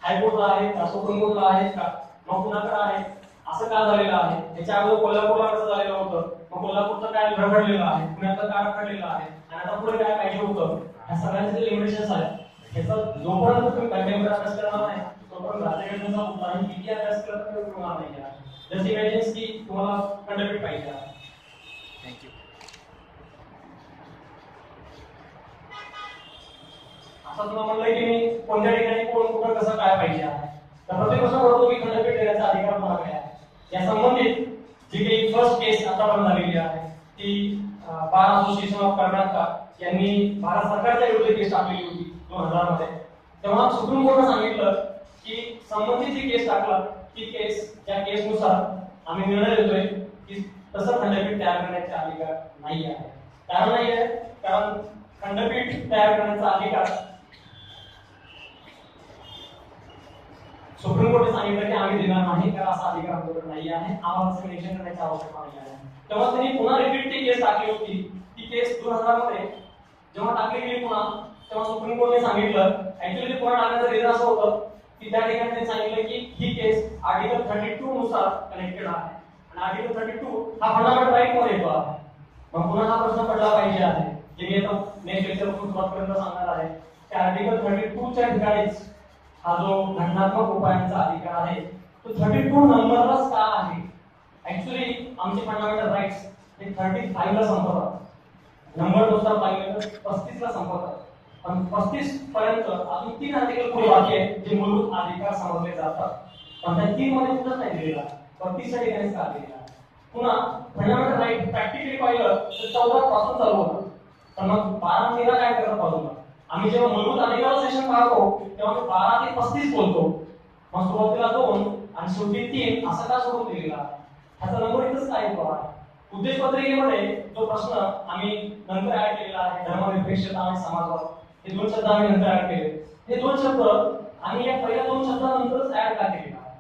A: हायकोर्टला आहेत का सुप्रीम कोर्टला आहेत का मग कुणाकडे आहे असं का झालेलं आहे. त्याच्या अगोदर कोल्हापूरला कसं झालेलं होतं मग कोल्हापूरचं काय रखडलेलं आहे पुण्यातलं काय रखडलेलं आहे आणि आता पुढे काय पाहिजे होतं ह्या सगळ्यांचे लिमिटेशन्स आहेत. ह्याचा जोपर्यंत तुम्ही कंटेम्पररी अभ्यास करणार नाही तोपर्यंत राज्यघटनेचा कुठलाही किती अभ्यास करत होणार नाही. जस्ट इमॅजिन की तुम्हाला खंडपीठ पाहिजे. थँक्यू. आता तुला म्हणलं की मी कोणत्या ठिकाणी कोण कुठं कसं काय पाहिजे आहे, तर प्रत्येक प्रश्न पडतो की खंडपीठ देण्याचा अधिकार कोणाकडे आहे. या संबंधित जी काही फर्स्ट केस आतापर्यंत झालेली आहे ती बार असोसिएशन ऑफ कर्नाटक यांनी भारत सरकारच्या विरुद्ध केस टाकलेली होती 2000 मध्ये. तेव्हा सुप्रीम कोर्टाने सांगितलं की संबंधित जी केस टाकला ती केस त्या केसनुसार आम्ही निर्णय देतोय की तसं खंडपीठ तयार करण्याचे अधिकार नाही आहे. कारण नाही आहे कारण खंडपीठ तयार करण्याचा अधिकार सुप्रीम कोर्टाने सांगितलं की आम्ही देणार नाही, कारण असा अधिकार आमच्याकडे नाही आहे, आम्हाला असं निरीक्षण करण्याची आवश्यकता नाही आहे. तेव्हा त्यांनी पुन्हा रिपीट ती केस टाकली होती. ती केस 2000 मध्ये जेव्हा टाकली गेली पुन्हा, तेव्हा सुप्रीम कोर्टाने सांगितलं ऍक्च्युअली ते पुन्हा टाकण्याचं रिझन असं होतं की त्या ठिकाणी त्यांनी सांगितलं की ही केस आर्टिकल 32 नुसार कनेक्टेड आहे आणि आर्टिकल 32 हा फंडामेंटल राईट मध्ये येतो आहे. मग पुन्हा हा प्रश्न पडला पाहिजे आहे जे मी आता नेक्स्ट लेक्चर पासून सुरुवातपर्यंत सांगणार आहे की आर्टिकल 32 च्या ठिकाणीच हा जो घटनात्मक उपायांचा अधिकार आहे तो 32 नंबरलाच का आहे. ऍक्च्युअली आमचे फंडामेंटल राईट्स हे 35 ला संपतात, नंबर नुसार पाहिलं तर 35 ला संपतात, पण 35 पर्यंत अजून 3 आर्टिकल पुढे बाकी आहेत जे मूलभूत अधिकार समजले जातात, पण त्या 3 मध्ये कुठंच नाही दिलेला, 35 च्या ठिकाणीच का दिलेला. पुन्हा फंडामेंटल राईट प्रॅक्टिकली पाहिलं तर 14 पासून चालू होतं, पण मग 12 आणि 13 काय करतात बाजूला. आम्ही जेव्हा मूलभूत अधिकार सेशन पाहतो तेव्हा मी 12 ते 35 बोलतो, मग सुरुवातीला 2 आणि शेवटी 3 असं का सोडून दिलेला. ह्याचा नंबर इथंच काय येतो आहे. उद्देश पत्रिकेमध्ये जो प्रश्न आम्ही नंतर ऍड केलेला आहे धर्मनिरपेक्षता आणि समाजवाद, हे 2 शब्द आम्ही नंतर ऍड केले. हे 2 शब्द आम्ही या पहिल्या 2 शब्दानंतरच ऍड का केलेला आहे.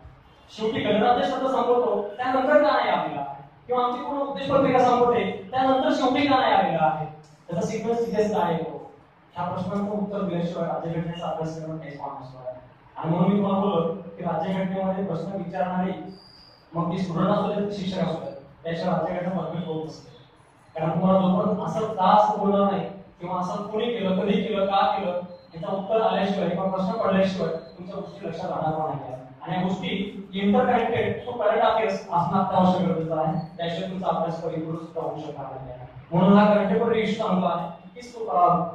A: शेवटी गणराज्य शब्द संपवतो त्यानंतर का नाही आलेला आहे, किंवा आमची पूर्ण उद्देश पत्रिका संपवते त्यानंतर शेवटी का नाही आलेला आहे, त्याचा सिक्वेन्स तिथेच काय येतो. ह्या प्रश्नांचं उत्तर दिल्याशिवाय राज्यघटनेचा अभ्यास करणं काहीच काम नसतो आहे. आणि म्हणून मी तुम्हाला बोललो की राज्यघटनेमध्ये प्रश्न विचारणारे मग ती स्टुडंट असू दे शिक्षक असू दे त्याशिवाय राज्यघटना परफेक्ट होत नसते. कारण तुम्हाला जोपर्यंत असं का असं बोलणार नाही किंवा असं कोणी केलं कधी केलं का केलं याचं उत्तर आल्याशिवाय किंवा प्रश्न पडल्याशिवाय तुमच्या गोष्टी लक्षात राहणार नाही. आणि या गोष्टी इंटरकनेक्टेड टू करंट अफेअर्स असणं अत्यावश्यक गरजेचं आहे, त्याशिवाय तुमचा अभ्यास परिपूर्ण होऊ शकणार नाही. म्हणून हा कंटेम्पररी इश्यू चांगला आहे की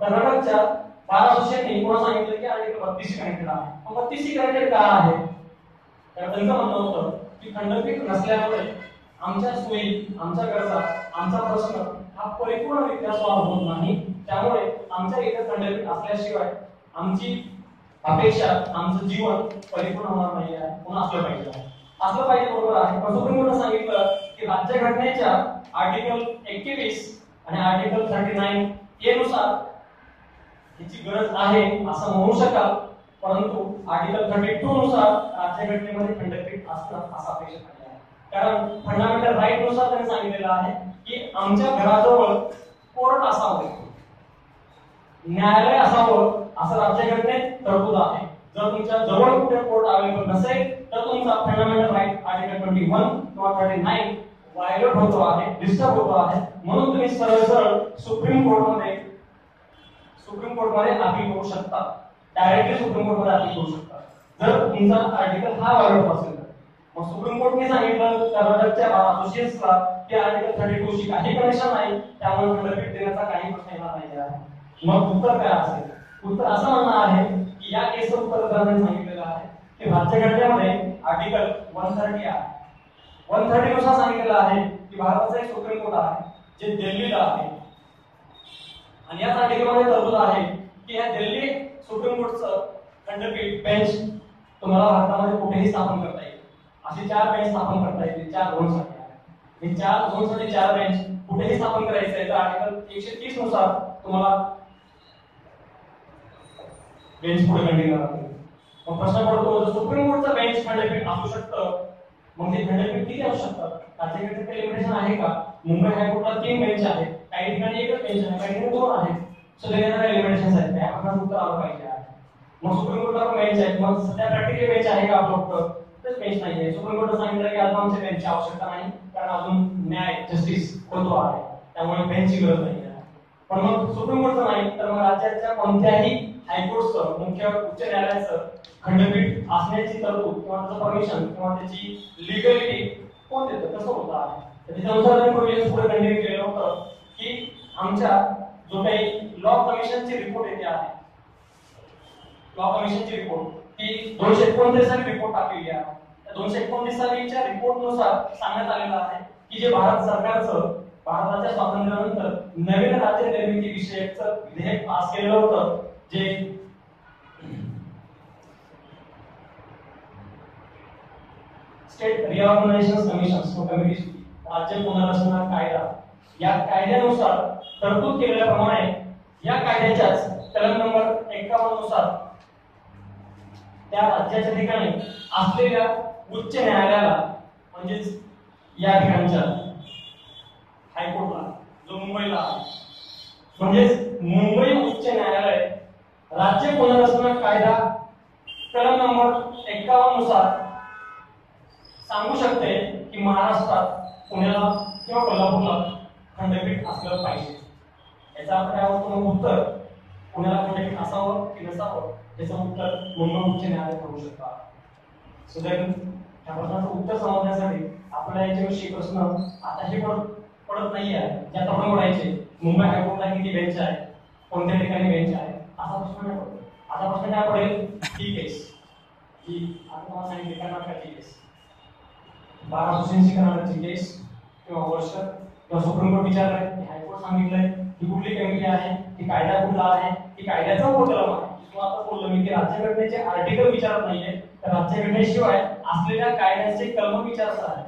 A: कर्नाटकच्या बार असोसिएशनने कोणा सांगितलं की आर्टिकल 32 कनेक्टेड आहे. मग 32 कनेक्टेड का आहे, तर त्यांचं म्हणणं होतं की खंडपीठ नसल्यामुळे आमच्या सोयी आमच्या गरजा आमचा प्रश्न हा परिपूर्णरित्या सॉल्व्ह होत नाही, त्यामुळे आमच्या इथे खंडपीठ असल्याशिवाय आमची अपेक्षा आमचं जीवन परिपूर्ण होणार नाही आहे, पुन्हा असलं पाहिजे बरोबर आहे. पण सुप्रीम कोर्टाने सांगितलं की राज्यघटनेच्या आर्टिकल 21 आणि आर्टिकल 39 ए नुसार याची गरज आहे असं म्हणू शकाल, परंतु आर्टिकल 32 नुसार राज्यघटनेमध्ये खंडपीठ असणं असं अपेक्षित आहे. कारण फंडामेंटल राईट नुसार त्यांनी सांगितलेलं आहे की आमच्या घराजवळ कोर्ट असावं, न्यायालय असावं असं राज्यघटनेत तरतूद आहे. जर तुमच्या जवळ कुठे कोर्ट अवेलेबल नसेल तर तुमचा फंडामेंटल राईट आर्टिकल 21 किंवा 39 व्हायोलेट होतो आहे, डिस्टर्ब होतो आहे. म्हणून तुम्ही सरळ सुप्रीम कोर्टमध्ये अपील करू शकता, डायरेक्टली सुप्रीम कोर्टमध्ये अपील करू शकता जर तुमचा आर्टिकल हा व्हायोलेट असेल तर. मग सुप्रीम कोर्टने सांगितलं कर्नाटकच्या बार असोसिएशनला की आर्टिकल 32 शी काही कनेक्शन नाही, त्यामुळे खंडपीठ देण्याचा काही प्रश्न येणार नाही आहे. मग उत्तर काय असेल, उत्तर असं म्हणणं आहे की या केसचं उत्तर त्यांनी सांगितलेलं आहे की राज्यघटनेमध्ये आर्टिकल 130 आहे. 130 नुसार सांगितलेलं आहे की भारताचा एक सुप्रीम कोर्ट आहे जे दिल्लीला आहे आणि या आर्टिकलमध्ये तरतूद आहे की या दिल्ली सुप्रीम कोर्टचं खंडपीठ बेंच तुम्हाला भारतामध्ये कुठेही स्थापन करता येईल. असे 4 बेंच स्थापन करता येतील 4 झोनसाठी आहे. हे 4 झोनसाठी 4 बेंच कुठेही स्थापन करायचं आहे तर आर्टिकल 130 नुसार तुम्हाला बेंच पुढे कंटिन्यू करावं लागेल. मग प्रश्न पडतो सुप्रीम कोर्टचा बेंच खंडपीठ असू शकतं, मग ते खंडपीठ किती असू शकतात, राज्यघटनेत काही लिमिटेशन आहे का. मुंबई हायकोर्टला 3 बेंच आहेत, काही ठिकाणी एकच बेंच आहे, काही ठिकाणी 2 आहेत. सो त्याच्यात लिमिटेशन्स आहेत, त्या प्रश्नाचं उत्तर आलं पाहिजे आहे. मग सुप्रीम कोर्टला बेंच आहेत, मग सध्या प्रॅक्टिकली बेंच आहे का आपलं, तर बेंच नाहीये. सुप्रीम कोर्टाने सांगितलं की अजून आमच्या बेंचची आवश्यकता नाही कारण अजून न्याय जस्टिस होतो आहे, त्यामुळे बेंचची गरज नाही आहे. पण मग सुप्रीम कोर्टचं नाही तर मग राज्याच्या कोणत्याही हायकोर्टचं मुख्य उच्च न्यायालयाचं खंडपीठ असण्याची तरतूद किंवा त्याचं परमिशन किंवा त्याची लिगलिटी कोण देतं, कसं होतं आहे. तर त्याच्यानुसार त्यांनी प्रोव्हिजन पुढे कंटिन्यू केलं होतं की आमच्या जो काही लॉ कमिशनची रिपोर्ट येते आहे लॉ कमिशनची रिपोर्ट ही 229 साली रिपोर्ट टाकलेली आहे. त्या 229 सालीच्या रिपोर्टनुसार सांगण्यात आलेलं आहे की जे भारत सरकारचं भारताच्या स्वातंत्र्यानंतर नवीन राज्य निर्मिती विषयकचं विधेयक पास केलेलं होतं, जे स्टेट रिऑर्गनायझेशन कमिशन कमिटी राज्य पुनर्रचना कायदा, या कायद्यानुसार तरतूद केलेल्याप्रमाणे या कायद्याच्याच कलम नंबर 51 नुसार त्या राज्याच्या ठिकाणी असलेल्या उच्च न्यायालयाला म्हणजेच या ठिकाणच्या हायकोर्टला जो मुंबईला म्हणजेच मुंबई उच्च न्यायालय राज्य पुनर्रचना कायदा कलम नंबर 51 नुसार सांगू शकते की महाराष्ट्रात पुण्याला किंवा कोल्हापूरला खंडपीठ असलं पाहिजे. याचा अर्थ काय होतो? उत्तर पुण्याला खंडपीठ असावं की नसावं याचं उत्तर मुंबई उच्च न्यायालय करू शकतात. सो देन या प्रश्नाचं उत्तर समजण्यासाठी आपल्याला याच्याविषयी प्रश्न आताही पडत नाही आहे, जे आता आपण पडायचे मुंबई हायकोर्टला किती बेंच आहे, कोणत्या ठिकाणी बेंच आहे, असा प्रश्न नाही पडतो. आता प्रश्न काय पडेल? ही केस ही आता तुम्हाला सांगितले कर्नाटकाची केस, 12 हुसेनची कर्नाटकची केस किंवा वर्ष किंवा सुप्रीम कोर्ट विचारलंय की हायकोर्ट सांगितलंय ही कुठली कमिटी आहे, ही कायदा कुठला आहे, ही कायद्याचा उपकलम आहे. किंवा आता बोललो मी की राज्यघटनेचे आर्टिकल विचारत नाहीये, तर राज्यघटनेशिवाय असलेल्या कायद्यांचे कलम विचारत आहे.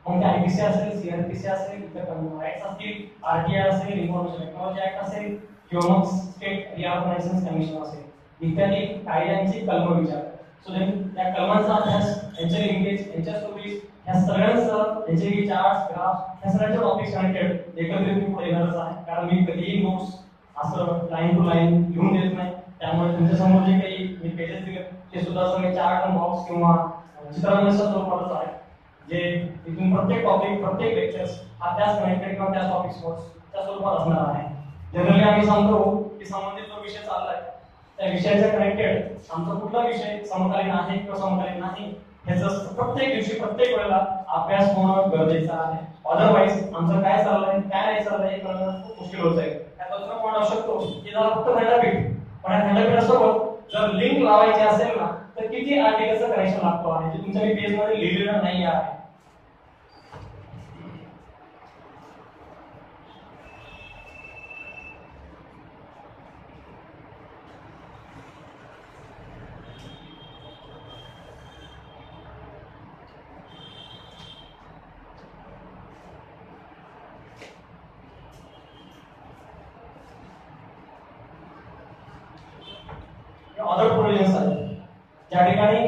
A: मग ते आयपीसी असेल, सीआरपीसी असेल, इतर राईट्स असतील, आरटीआय असेल, इन्फॉर्मेशन टेक्नॉलॉजी ऍक्ट असेल किंवा मग स्टेट रिऑर्गनायझेशन कमिशन असेल, इत्यादी कायद्यांची कलम विचारतात. सो देन त्या कलमांचा अभ्यास, यांचे लिंकेज, यांच्या स्टोरीज, या सगळ्यांचं याचे चार्ट्स, ग्राफ, या सगळ्यांचे टॉपिक्स कनेक्टेड एकत्रित मी पुढे येणारच आहे. कारण मी कधीही नोट्स असं लाईन टू लाईन लिहून देत नाही, त्यामुळे तुमच्या समोर जे काही मी पेजेस दिले ते सुद्धा सगळे चार्ट अँड बॉक्स किंवा चित्रांच्या स्वरूपातच आहे, जे इथून प्रत्येक टॉपिक, प्रत्येक लेक्चर्स हा त्याच कनेक्टेड किंवा त्याच टॉपिक्सच्या स्वरूपात असणार आहे. जनरली आम्ही सांगतो की संबंधित जो विषय चाललाय त्या विषयाच्या कनेक्टेड आमचा कुठला विषय समकालीन आहे किंवा समकालीन नाही ह्याचं प्रत्येक दिवशी प्रत्येक वेळेला अभ्यास होणं गरजेचं आहे. अदरवाईज आमचं काय चाललंय काय नाही चाललंय हे कळणं खूप मुश्किल होत आहे. त्यात दुसरं म्हणू शकतो की जरा फक्त खंडपीठ, पण या खंडपीठासोबत जर लिंक लावायची असेल ना तर किती आर्टिकलचं कनेक्शन लागतो आहे, जे तुमच्या पेज मध्ये लिहिलेलं नाही आहे. अदर प्रोविजन्स आहेत ज्या ठिकाणी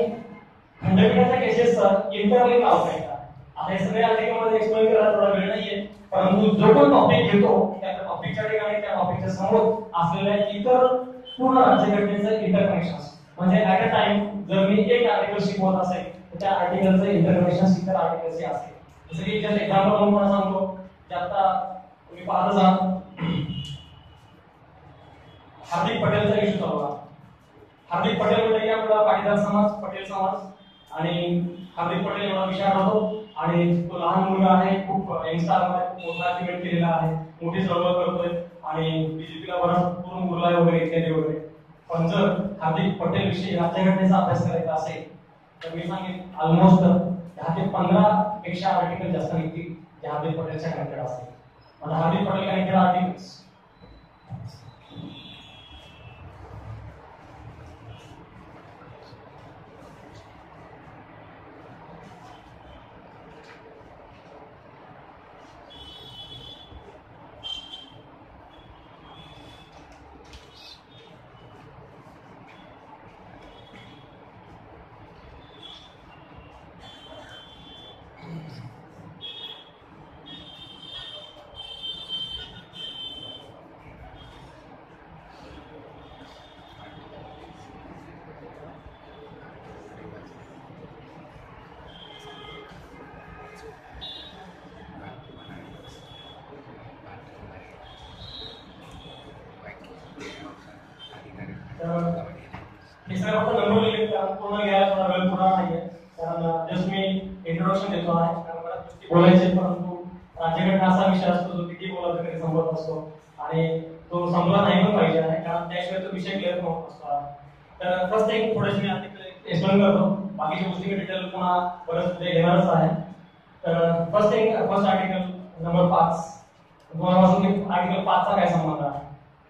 A: खंडपीठाच्या केसेसचा इंटरलिंक लावता येतात. आता हे सगळे आर्टिकलमध्ये एक्सप्लेन करायला थोडा वेळ नाहीये, परंतु जो पण टॉपिक घेतो त्या टॉपिकच्या ठिकाणी त्या टॉपिकच्या समोर असलेल्या इतर पूर्ण राज्यघटनेचं इंटरकनेक्शन्स, म्हणजे ऍट अ टाइम जर मी एक आर्टिकल शिकवत असेल तर त्या आर्टिकलचं इंटरकनेक्शन इतर आर्टिकलशी असेल. जसं की जस्ट एक्झाम्पल म्हणून मला सांगतो की आता तुम्ही पाहत असाल हार्दिक पटेलचा इश्यू चालू आहे. हार्दिक पटेल म्हणजे की आपला पाटीदार समाज, पटेल समाज, आणि हार्दिक पटेल एवढा विषय आढळतो आणि तो लहान मुलगा आहे, खूप यंगस्टर मध्ये खूप मोठा अचीवमेंट केलेला आहे, मोठी चळवळ करतोय आणि बीजेपीला बराच पूर्ण उरलाय वगैरे इत्यादी वगैरे. पण जर हार्दिक पटेल विषयी राज्यघटनेचा अभ्यास करायचा असेल तर मी सांगेन ऑलमोस्ट 10 ते 15 पेक्षा आर्टिकल जास्त निघतील जे हार्दिक पटेलच्या कनेक्टेड असतील. म्हणजे हार्दिक पटेल कनेक्टेड आर्टिकल्स पूर्ण घ्यायला थोडा वेळ पुरा नाहीये, कारण जस्ट मी इंट्रोडक्शन देतो आहे. कारण मला गोष्टी बोलायचे, परंतु राज्यघटना असा विषय असतो जो किती बोलला तरी संपत असतो आणि तो संपला नाही पण पाहिजे आहे, कारण त्याशिवाय तो विषय क्लिअर होत असतो. तर फर्स्ट एक थोडेसे मी आर्टिकल एक्सप्लेन करतो, बाकीच्या गोष्टी मी डिटेल पुन्हा परत घेणारच आहे. तर फर्स्ट आर्टिकल नंबर 5. तुम्हाला वाटतं की आर्टिकल 5 चा काय संबंध आहे?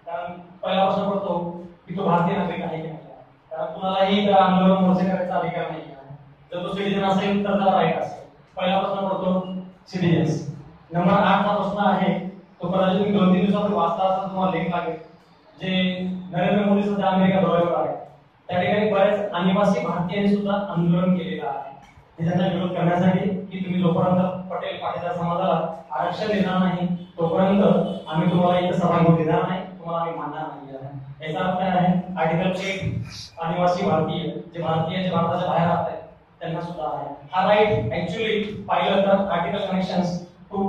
A: कारण पहिला प्रश्न पडतो की तो भारतीय नागरिक आहे की नाही. कारण कुणालाही आंदोलन मोर्चे करायचा अधिकार नाही आहे. जर तो सिटीजन असेल तर त्याला राईट असेल. पहिला प्रश्न पडतो सिटीजन्स. नंबर 8 चा प्रश्न आहे, तो कदाचित तुम्ही 2-3 दिवसात वाचला असेल, तुम्हाला लिंक लागेल. जे नरेंद्र मोदी सध्या अमेरिका दौऱ्यावर आहे, त्या ठिकाणी बरेच अनिवासी भारतीयांनी सुद्धा आंदोलन केलेलं आहे त्यांचा विरोध करण्यासाठी की तुम्ही जोपर्यंत पटेल पाटीदार समाजाला आरक्षण देणार नाही तोपर्यंत आम्ही तुम्हाला इथे सभागृह देणार नाही, तुम्हाला आम्ही मानणार नाही आहे. याचा अर्थ काय आहे? आर्टिकल 8 आदिवासी भारतीय जे भारताच्या बाहेर राहत आहेत त्यांना सुद्धा आहे हा राईट. ऍक्च्युअली पाहिलं तर आर्टिकल कनेक्शन्स 2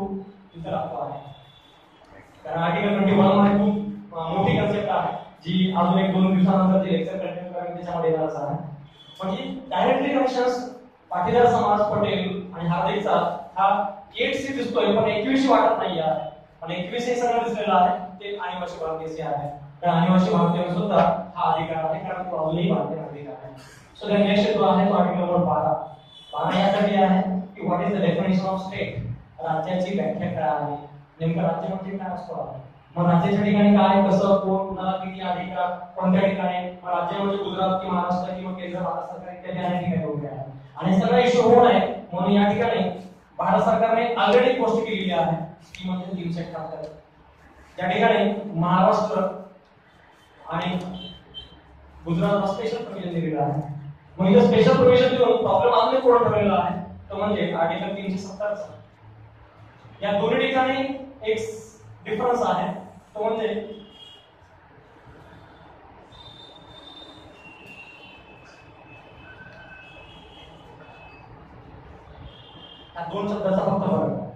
A: इथे लागतो आहे. कारण आर्टिकल 21 मध्ये खूप मोठी कन्सेप्ट आहे जी अजून 1-2 दिवसानंतर जे लेक्चर कंटिन्यू करेन त्याच्यामध्ये येणारच आहे. म्हणजे डायरेक्टली कनेक्शन्स पाटीदार समाज, पटेल आणि हार्दिकचा हा 8C दिसतोय पण 21 वाटत नाही आहे. आणि 21 हे सगळं दिसलेलं आहे ते आदिवासी भारतीय आहे. तर आदिवासी भारतीयांना सुद्धा हा अधिकार आहे कारण तो अजूनही भारतीय नागरिक आहे. सो देन नेक्स्ट जो आहे तो आर्टिकल नंबर 12. 12 यासाठी आहे की what is the definition of state. राज्याची व्याख्या काय आहे, नेमकं राज्य म्हणजे काय असतो आहे. मग राज्याच्या ठिकाणी काय, कसं, कोण, कुणाला किती अधिकार, कोणत्या ठिकाणी, मग राज्य म्हणजे गुजरात की महाराष्ट्र किंवा केंद्र भारत सरकार इत्यादी अनेक ठिकाणी उभे आहे. आणि सगळा इश्यू होऊ नये म्हणून या ठिकाणी भारत सरकारने ऑलरेडी पोस्ट केलेली आहे ती म्हणजे 371. या ठिकाणी महाराष्ट्र आणि गुजरातला स्पेशल प्रोव्हिजन दिलेलं आहे. मग इथे स्पेशल प्रोव्हिजन देऊन प्रॉब्लेम अजून कोण ठरवलेला आहे तो म्हणजे आर्टिकल 370 चा. या दोन्ही ठिकाणी एक डिफरन्स आहे तो म्हणजे हा 2 शब्दाचा फक्त फरक आहे.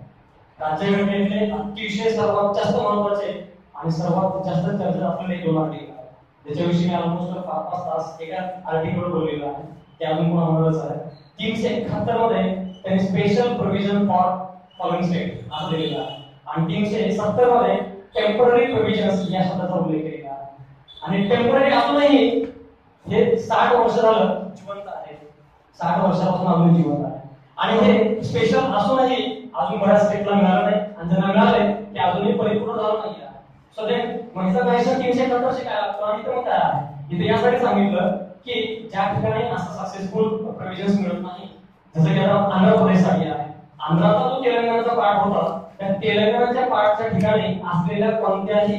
A: राज्यघटनेतले अतिशय सर्वात जास्त महत्त्वाचे आणि सर्वात जास्त चर्चा असलेले 2 आर्टिकल आहेत ज्याच्याविषयी मी ऑलमोस्ट 5-5 तास एका आर्टिकलवर बोललेलो आहे. ते अजून पण महत्त्वाचं आहे. 371 मध्ये त्यांनी special provision for following state असं दिलेलं आहे आणि 370 मध्ये टेम्पररी प्रोव्हिजन्स या शब्दाचा उल्लेख केलेला आहे. आणि टेम्पररी असूनही हे 60 वर्ष झालं जिवंत आहे. 60 वर्षापासून अजून जिवंत आहे. आणि हे स्पेशल असूनही अजून बऱ्याच स्टेटला मिळालं नाही आणि ज्यांना मिळाले ते अजूनही परिपूर्ण झालं नाही आहे. सो देन म्हणजे काय 371 चे काय लागतं आणि ते मग काय आहे इथे यासाठी सांगितलं की ज्या ठिकाणी असं सक्सेसफुल प्रोव्हिजन्स मिळत नाही जसं की आता आंध्र प्रदेशसाठी आहे. आंध्राचा जो तेलंगणाचा पार्ट होता त्या तेलंगणाच्या पार्टच्या ठिकाणी असलेल्या कोणत्याही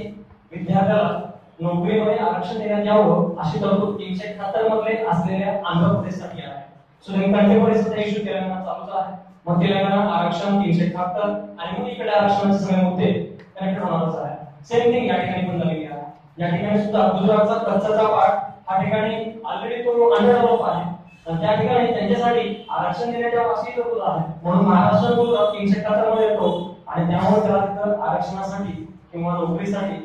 A: विद्यार्थ्याला नोकरीमध्ये आरक्षण देण्यात यावं अशी तरतूद 371 मध्ये असलेल्या आंध्र प्रदेशसाठी आहे. सो देन कंटेम्पररी सध्या इश्यू तेलंगणा चालूच आहे. मग तेलंगणा आरक्षण 371 आणि मग इकडे आरक्षणाचे सगळे मुद्दे कनेक्ट होणारच आहे. सेम थिंग या ठिकाणी पण झालेली आहे. या ठिकाणी सुद्धा गुजरातचा कच्छचा पार्ट हा ठिकाणी ऑलरेडी तो अंडरडेव्हलप आहे आणि त्या ठिकाणी त्यांच्यासाठी आरक्षण देण्याच्या अशी तरतूद आहे. म्हणून महाराष्ट्र गुजरात 371 मध्ये येतो आणि त्यामुळे त्याला तिथं आरक्षणासाठी किंवा नोकरीसाठी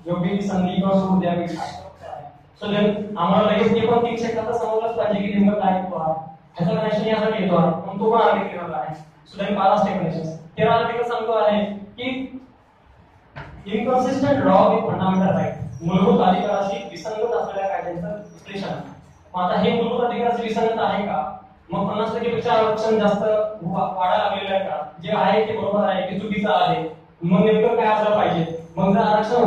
A: योग्य ती संधी किंवा सूट द्यावी आवश्यक आहे. सो देन आम्हाला लगेच ते पण 371 समजलंच पाहिजे की नेमकं काय येतो आहे. ह्याचा कनेक्शन यासाठी येतो आहे पण तो पण आर्टिकल केलेला आहे. So then 12 step connections 13 article सांगतो आहे की inconsistent law with fundamental right. मूलभूत अधिकाराशी विसंगत असलेल्या कायद्यांचं विश्लेषण. मग आता हे मूलभूत अधिकाराची विसंगत आहे का? मग 50% पेक्षा आरक्षण जास्त वाढायला लागलेलं आहे का? जे आहे ते बरोबर आहे की चुकीचं आहे? मग नेमकं काय असलं पाहिजे? मग जर आरक्षण